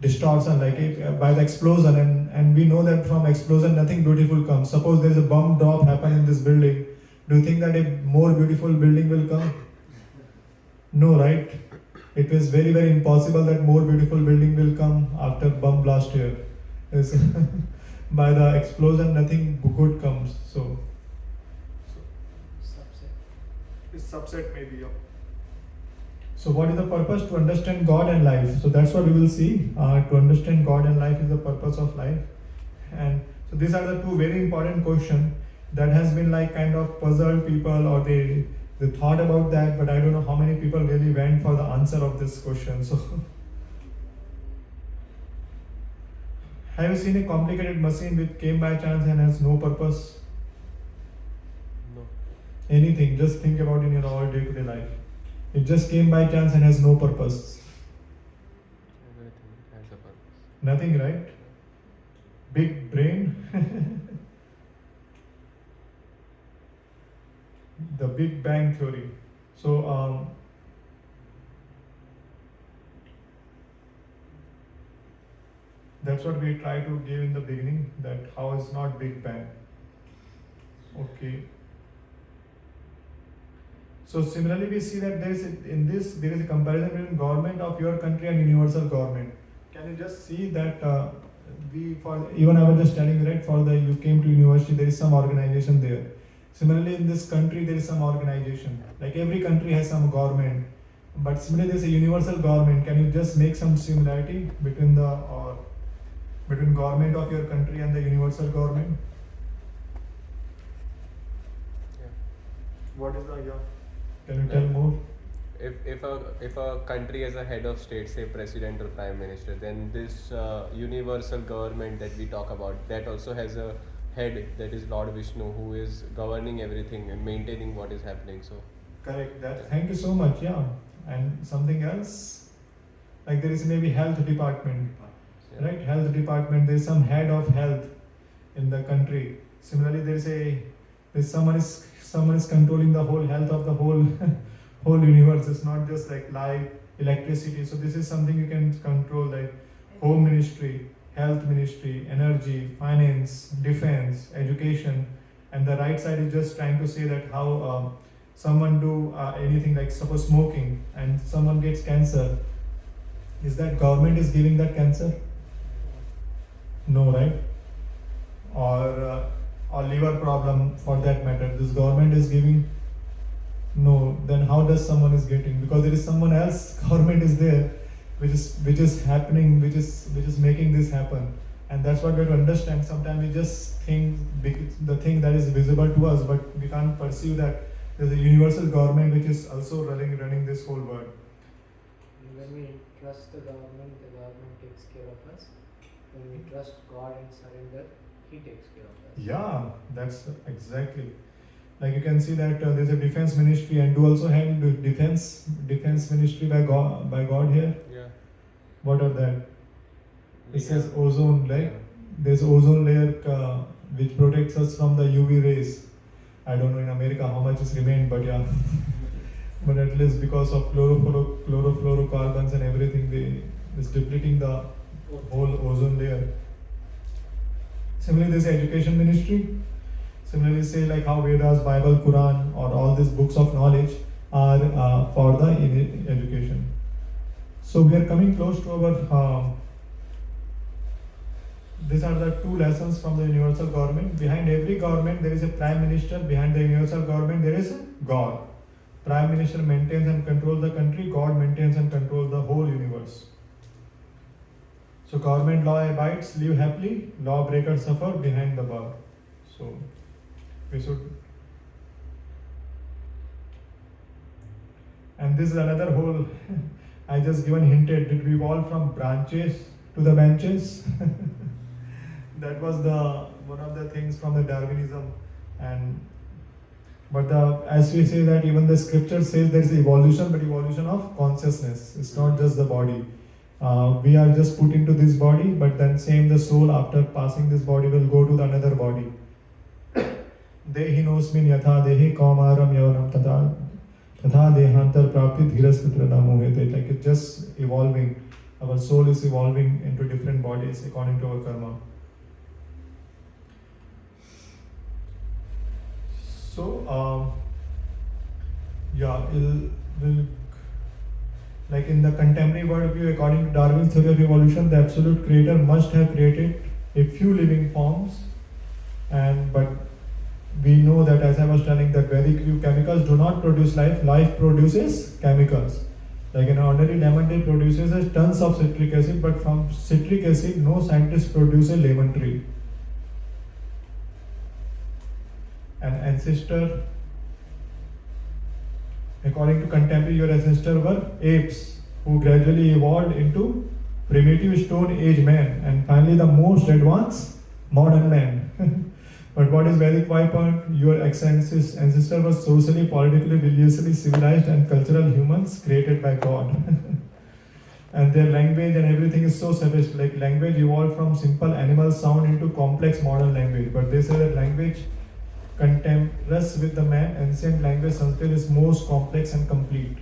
distortion, like by the explosion, and we know that from explosion nothing beautiful comes. Suppose there is a bomb drop happen in this building. Do you think that a more beautiful building will come? No, right? It is very, very impossible that more beautiful building will come after bomb blast here. Yes. By the explosion, nothing good comes. So Subset. it's subset maybe. Yeah. So what is the purpose? To understand God and life. So that's what we will see. To understand God and life is the purpose of life. And so these are the two very important questions that has been like kind of puzzled people, or they thought about that, but I don't know how many people really went for the answer of this question. So have you seen a complicated machine which came by chance and has no purpose? No. Anything, just think about in your all day-to-day life. It just came by chance and has no purpose. Everything has a purpose. Nothing, right? Big brain. The Big Bang Theory. So, that's what we try to give in the beginning, that how is not Big Bang. Okay. So similarly, we see that there is a comparison between government of your country and universal government. Can you just see that even I was just telling you, right, you came to university, there is some organization there. Similarly, in this country, there is some organization. Like every country has some government, But similarly, there's a universal government. Can you just make some similarity between the between government of your country and the universal government? Yeah. What is the yeah? Can you tell Yeah. more? If a country has a head of state, say president or prime minister, then this universal government that we talk about, that also has a head, that is Lord Vishnu, who is governing everything and maintaining what is happening. So Correct. That. Thank you so much. Yeah. And something else, like there is maybe health department, yeah. right? Health department. There is some head of health in the country. Similarly, there's someone is controlling the whole health of the whole whole universe. It's not just like light, electricity. So this is something you can control, like home ministry, health ministry, energy, finance, defense, education. And the right side is just trying to say that how someone do anything, like suppose smoking and someone gets cancer. Is that government is giving that cancer? No, right? Or liver problem for that matter. This government is giving. No, then how does someone is getting? Because there is someone else. Government is there, which is happening, which is making this happen, and that's what we have to understand. Sometimes we just think the thing that is visible to us, but we can't perceive that there's a universal government which is also running this whole world. When we trust the government takes care of us. When we trust God and surrender, He takes care of us. Yeah, that's exactly. Like you can see that there's a defense ministry, and do also have defense ministry by God here. Yeah. What are that? It says Yeah. ozone, like there's ozone layer which protects us from the UV rays. I don't know in America how much is remained, but yeah. But at least because of chlorofluorocarbons and everything, it's depleting the whole ozone layer. Similarly, there's education ministry. Similarly, say like how Vedas, Bible, Quran, or all these books of knowledge are for the education. So we are coming close to our. These are the two lessons from the universal government. Behind every government, there is a prime minister. Behind the universal government, there is a God. Prime minister maintains and controls the country. God maintains and controls the whole universe. So government law abides, live happily. Lawbreakers suffer behind the bar. So we should. And this is another whole. I just given hinted. Did we evolve from branches to the benches? That was the one of the things from the Darwinism, but as we say that even the scripture says there is evolution, but evolution of consciousness. It's not just the body. We are just put into this body, but then same the soul after passing this body will go to the another body. Dehinosmin yatha dehi kaumaram yavanam tata dehantar prapti dhiraspitra namohete. Like it's just evolving. Our soul is evolving into different bodies according to our karma. So, like in the contemporary worldview, according to Darwin's theory of evolution, the absolute creator must have created a few living forms, but we know that, as I was telling, that Vedic view chemicals do not produce life. Life produces chemicals. Like an ordinary lemon tea produces tons of citric acid, but from citric acid, no scientist produces a lemon tree. An ancestor, according to contemporary, your ancestor were apes who gradually evolved into primitive Stone Age man and finally the most advanced modern man. But what is Vedic viewpoint? Your ancestor was socially, politically, religiously civilized and cultural humans created by God. And their language and everything is so savage. Like language evolved from simple animal sound into complex modern language. But they say that language contemporaneous with the man, ancient language Sanskrit is most complex and complete.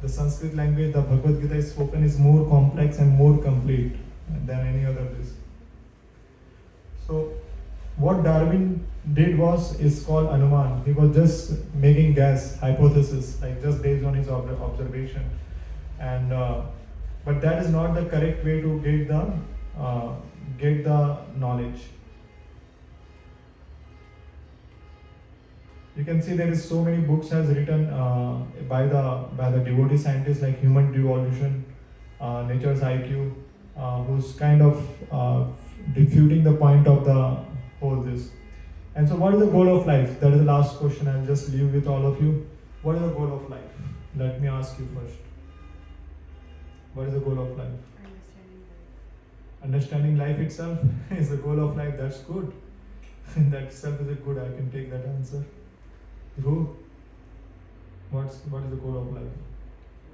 The Sanskrit language, the Bhagavad Gita is spoken, is more complex and more complete than any other list. So what Darwin did is called Anuman. He was just making guess, hypothesis, like just based on his observation. And but that is not the correct way to get the knowledge. You can see there is so many books has written by the devotee scientists like Human Devolution, Nature's IQ, who's kind of refuting the point of the whole this. And so, what is the goal of life? That is the last question. I'll just leave with all of you. What is the goal of life? Let me ask you first. What is the goal of life? Understanding life. Understanding life itself is the goal of life. That's good. That itself is a good. I can take that answer. Who? What is the goal of life?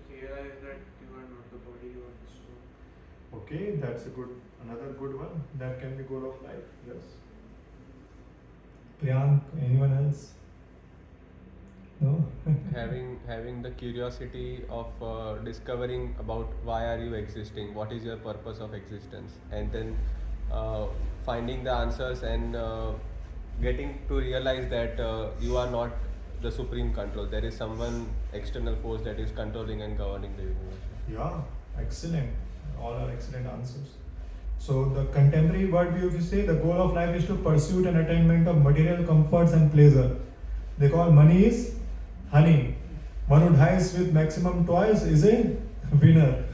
Realize that you are not the body, you are the soul. Okay, that's another good one. That can be goal of life. Yes. Priyank, anyone else? No. having the curiosity of discovering about why are you existing, what is your purpose of existence, and then finding the answers and getting to realize that you are not the supreme control. There is someone external force that is controlling and governing the universe. Yeah, excellent. All are excellent answers. So the contemporary worldview, if you say, the goal of life is to pursue and attainment of material comforts and pleasure. They call money is honey. One who dies with maximum toys is a winner.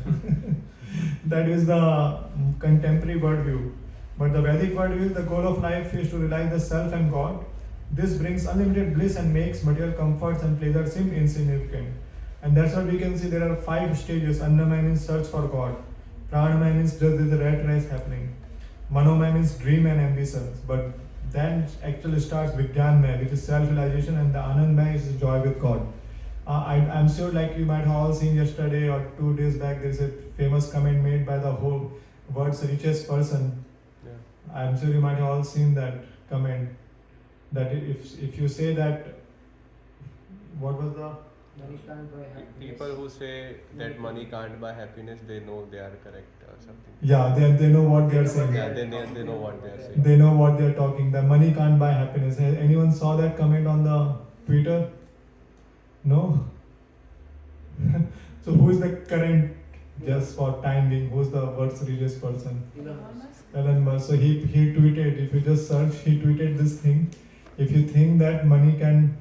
That is the contemporary worldview. But the Vedic worldview, the goal of life is to realize the self and God. This brings unlimited bliss and makes material comforts and pleasure seem insignificant. And that's what we can see. There are 5 stages. Annamaya means search for God. Pranamaya means just there's a rat race happening. Manomaya means dream and ambitions. But then actually starts Vijnanmaya, which is self-realization, and the Anandmaya is joy with God. I'm sure, like you might have all seen yesterday or 2 days back, there's a famous comment made by the whole world's richest person. Yeah. I'm sure you might have all seen that comment. That if you say that, what was the? Money can't buy happiness. People who say that money can't buy happiness, they know they are correct or something. Yeah, they know what they are saying. Yeah, they know what they are saying. They know what they are talking. The money can't buy happiness. Has anyone saw that comment on the Twitter? No. So who is the current, just for time being, who is the world's richest person? Elon Elon Musk. Musk? Elon Musk. So he tweeted. If you just search, he tweeted this thing. If you think that money can,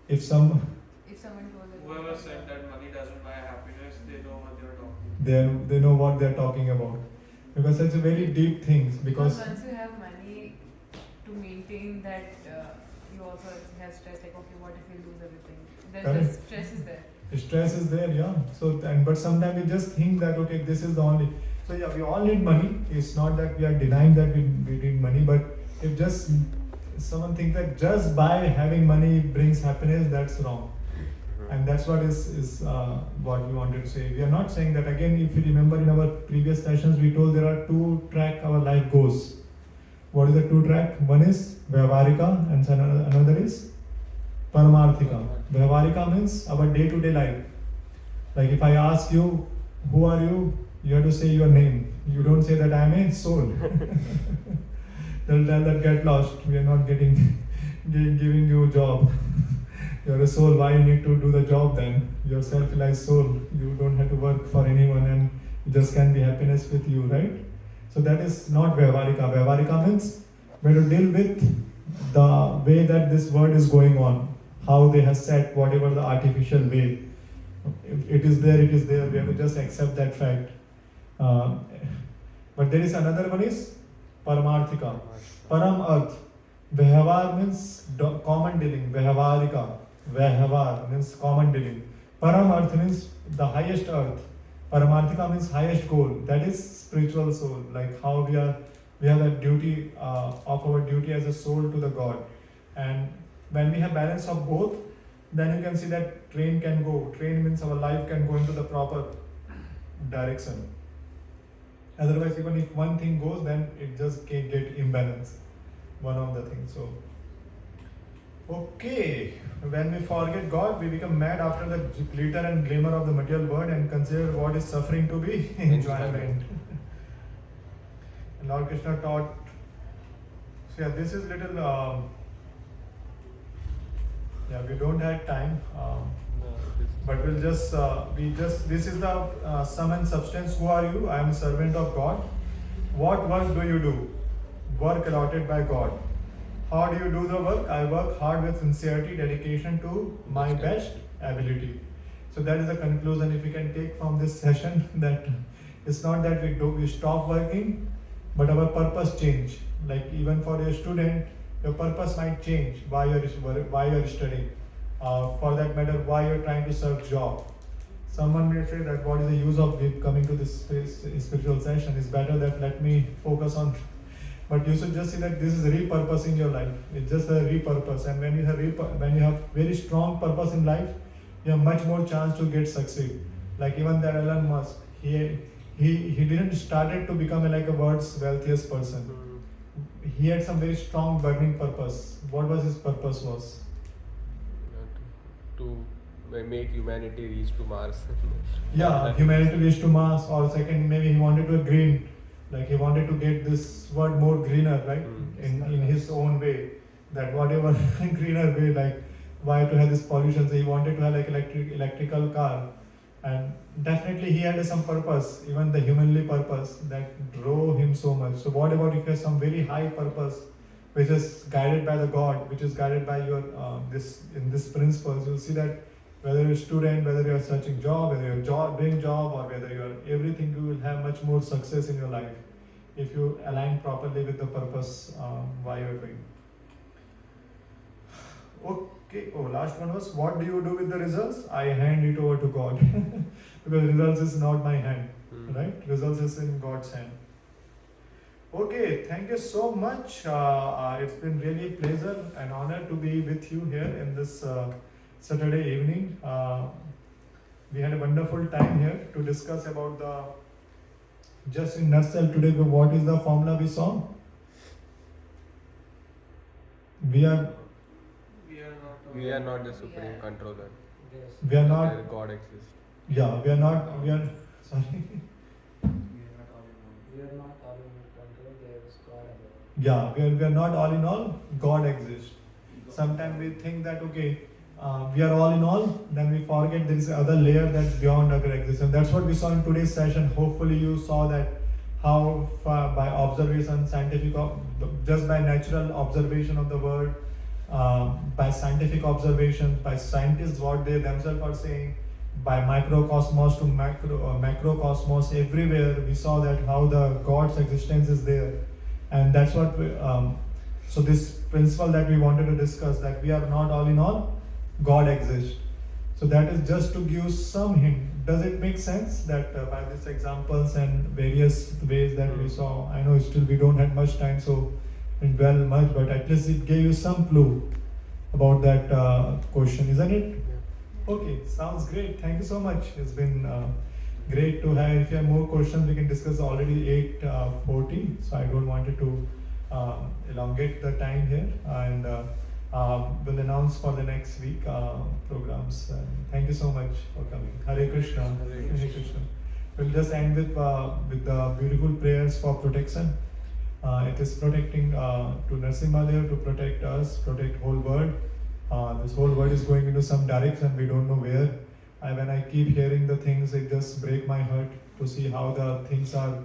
If someone told that Whoever said that money doesn't buy happiness, they know what they're talking about. they know what they're talking about, because it's a very deep thing. because Because once you have money to maintain that, you also have stress. Like, okay, what if you lose everything? There's Correct. just stress is there. stress is there, yeah. So but sometimes we just think that okay, this is the only. So yeah, we all need money. It's not that we are denying that we need money, but if just someone thinks that just by having money brings happiness, that's wrong. And that's what is what we wanted to say. We are not saying that again. If you remember in our previous sessions, we told there are 2 track our life goes. What is the 2 track? One is Vyavaharika and another is Paramarthika. Vyavaharika means our day-to-day life. Like if I ask you, who are you? You have to say your name. You don't say that I am a soul. They'll tell that get lost. We are not giving you a job. You're a soul. Why you need to do the job then? You're self-realized soul. You don't have to work for anyone, and it just can be happiness with you, right? So that is not Vyavaharika. Vyavaharika means we have to deal with the way that this world is going on, how they have set whatever the artificial way. If it is there, it is there. We have to just accept that fact. But there is another one is Paramarthika. Param Earth. Vyavaar means common dealing. Vyavaharika. Vyavaar means common dealing. Param Earth means the highest earth. Paramarthika means highest goal. That is spiritual soul. Like how we have that duty of our duty as a soul to the God. And when we have balance of both, then you can see that train can go. Train means our life can go into the proper direction. Otherwise, even if one thing goes, then it just can get imbalance. One of the things. So, okay, when we forget God, we become mad after the glitter and glamour of the material world and consider what is suffering to be enjoyment. And Lord Krishna taught. So yeah, this is little. Yeah, we don't have time. But we'll just, this is the sum and substance. Who are you? I am a servant of God. What work do you do? Work allotted by God. how do you do the work? I work hard with sincerity, dedication to my best ability. So that is the conclusion. If we can take from this session that it's not that we stop working, but our purpose change. Like even for a student, your purpose might change. Why you're studying. For that matter, why you're trying to search job. Someone may say that what is the use of coming to this spiritual session? It's better that let me focus on. But you should just see that this is repurposing your life. It's just a repurpose, and when you have very strong purpose in life, you have much more chance to get succeed. Like even that Elon Musk, he didn't started to become like a world's wealthiest person. He had some very strong burning purpose. What was his purpose was? To make humanity reach to Mars. Yeah, humanity reach to Mars, or second, maybe he wanted to green, like he wanted to get this world more greener, right? In his own way, that whatever greener way, like why to have this pollution? So he wanted to have like electrical car, and definitely he had some purpose, even the humanly purpose that drove him so much. So what about if you have some very high purpose, which is guided by the God, which is guided by your this principles? You'll see that whether you're a student, whether you're searching job, whether you're doing job, or whether you're everything, you will have much more success in your life if you align properly with the purpose why you're doing. Okay. Oh, last one was, what do you do with the results? I hand it over to God because results is not my hand, right? Results is in God's hand. Okay, thank you so much. It's been really a pleasure and honor to be with you here in this Saturday evening. We had a wonderful time here to discuss about just in nutshell today, what is the formula we saw? We are not the supreme controller. We are not. There God exists. Yeah, we are not. Sorry. We are not all in control, there is God above. Yeah, we are not all in all. God exists. Sometimes we think that we are all in all. Then we forget there is another layer that's beyond our existence. That's what we saw in today's session. Hopefully, you saw that how far by observation, just by natural observation of the world. By scientific observations, by scientists, what they themselves are saying, by microcosmos to macrocosmos, everywhere we saw that how the God's existence is there, and that's what. So this principle that we wanted to discuss, that we are not all in all, God exists. So that is just to give some hint. Does it make sense that by these examples and various ways that we saw? I know still we don't have much time, so dwell much, but at least it gave you some clue about that question, isn't it? Yeah. Okay, sounds great. Thank you so much. It's been great to have. If you have more questions, we can discuss. Already 8:40, so I don't want it to elongate the time here, and we'll announce for the next week programs. Thank you so much for coming. Hare Krishna. Hare Krishna. We'll just end with the beautiful prayers for protection. It is protecting to Narasimha to protect us, protect whole world. This whole world is going into some direction, we don't know where. When I keep hearing the things, it just break my heart to see how the things are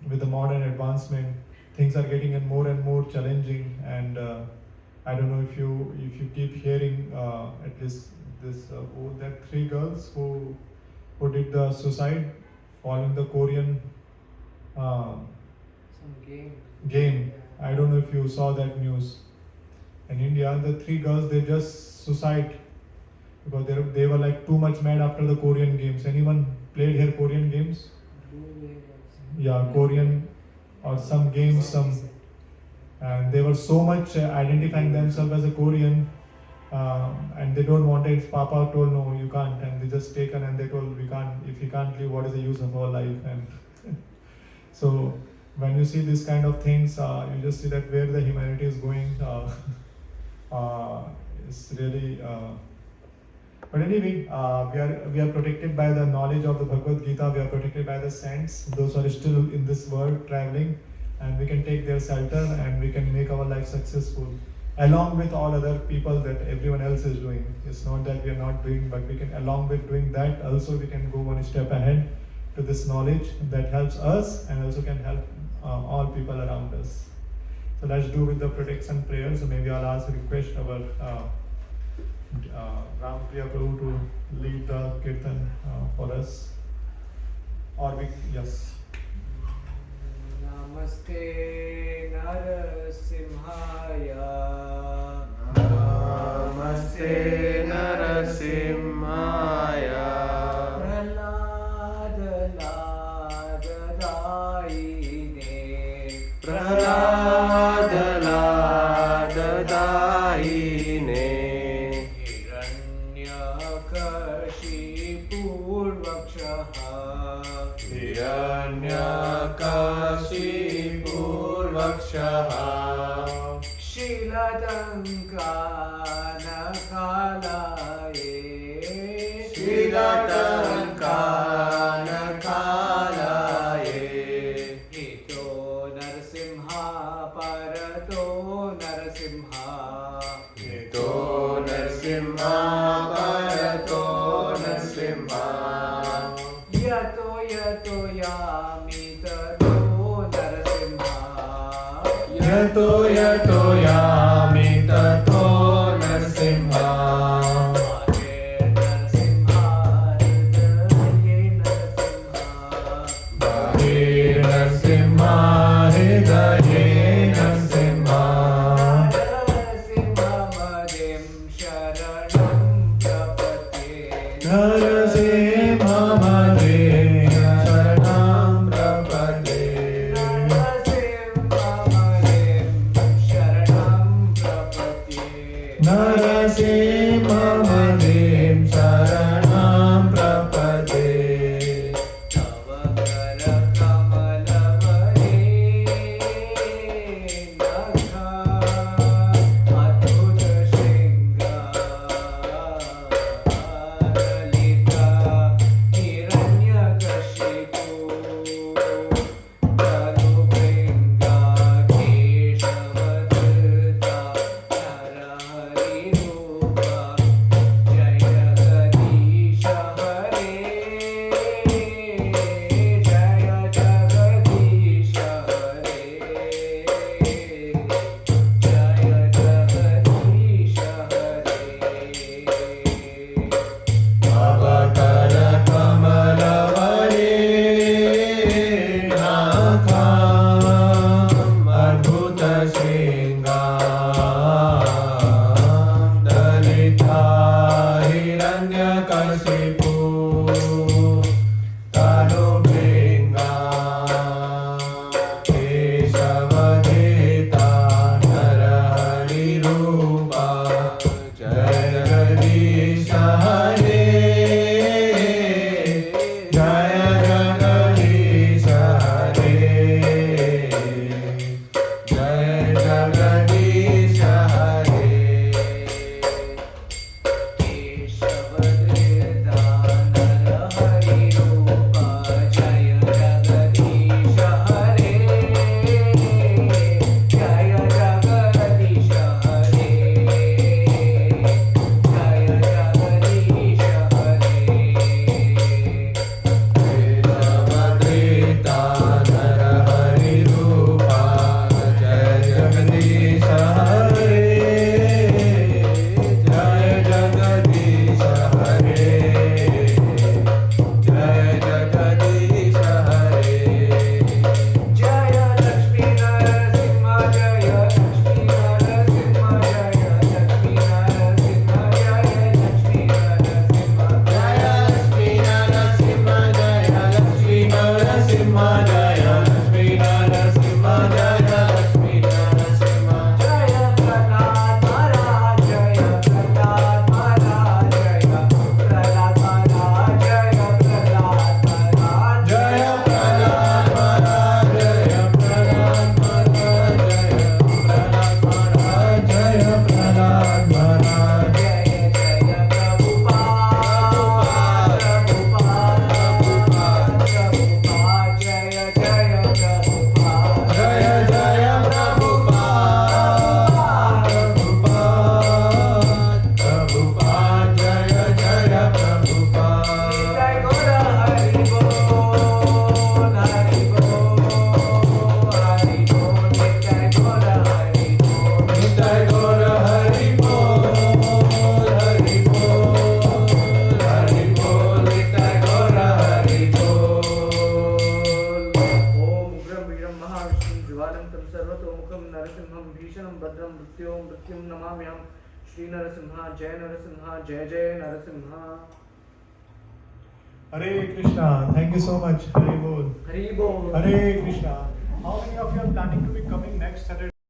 with the modern advancement. Things are getting more and more challenging, and I don't know if you keep hearing at least this that 3 girls who did the suicide following the Korean. Game. I don't know if you saw that news. In India, the 3 girls, they just suicide because they were like too much mad after the Korean games. Anyone played here Korean games? Yeah, Korean or some games, and they were so much identifying themselves as a Korean, and they don't want it. Papa told no, you can't, and they just taken and they told we can't. If you can't live, what is the use of our life? And so. When you see this kind of things, you just see that where the humanity is going. It's really. But anyway, we are protected by the knowledge of the Bhagavad Gita. We are protected by the saints. Those who are still in this world traveling, and we can take their shelter and we can make our life successful, along with all other people that everyone else is doing. It's not that we are not doing, but we can, along with doing that, also we can go one step ahead to this knowledge that helps us and also can help all people around us. So let's do with the protection prayer. So maybe I'll ask request our Ram Priya Prabhu to lead the kirtan for us. Or we, yes. Namaste Narasimhaya. Namaste Narasimhaya. Prahlad Prahlad-ladadayine. Hiranyakashipurvakshah. Shilatankanakhalaye. Hito Narasimha Parato Narasimha. Hito Narasimha Parato Narasimha. Yato Yato Yami Tato Narasimha. Yato yato yami tato Narasimha. Hare Narasimha. Hare Narasimha, Hridaye Narasimha. Narasimha Madhim Sharanam Prapate. Narasimha Madhe Sharanam विकरालमूर्तिं ज्वालन्तं सर्वतोमुखं नरसिंहं भीषणं भद्रं मृत्युं नमाम्यहं श्रीनरसिंह जय जय Narasimha Hare Krishna. Thank you so much. Hare Bol. Hari बोल Hare Krishna. How many of you are planning to be coming next Saturday?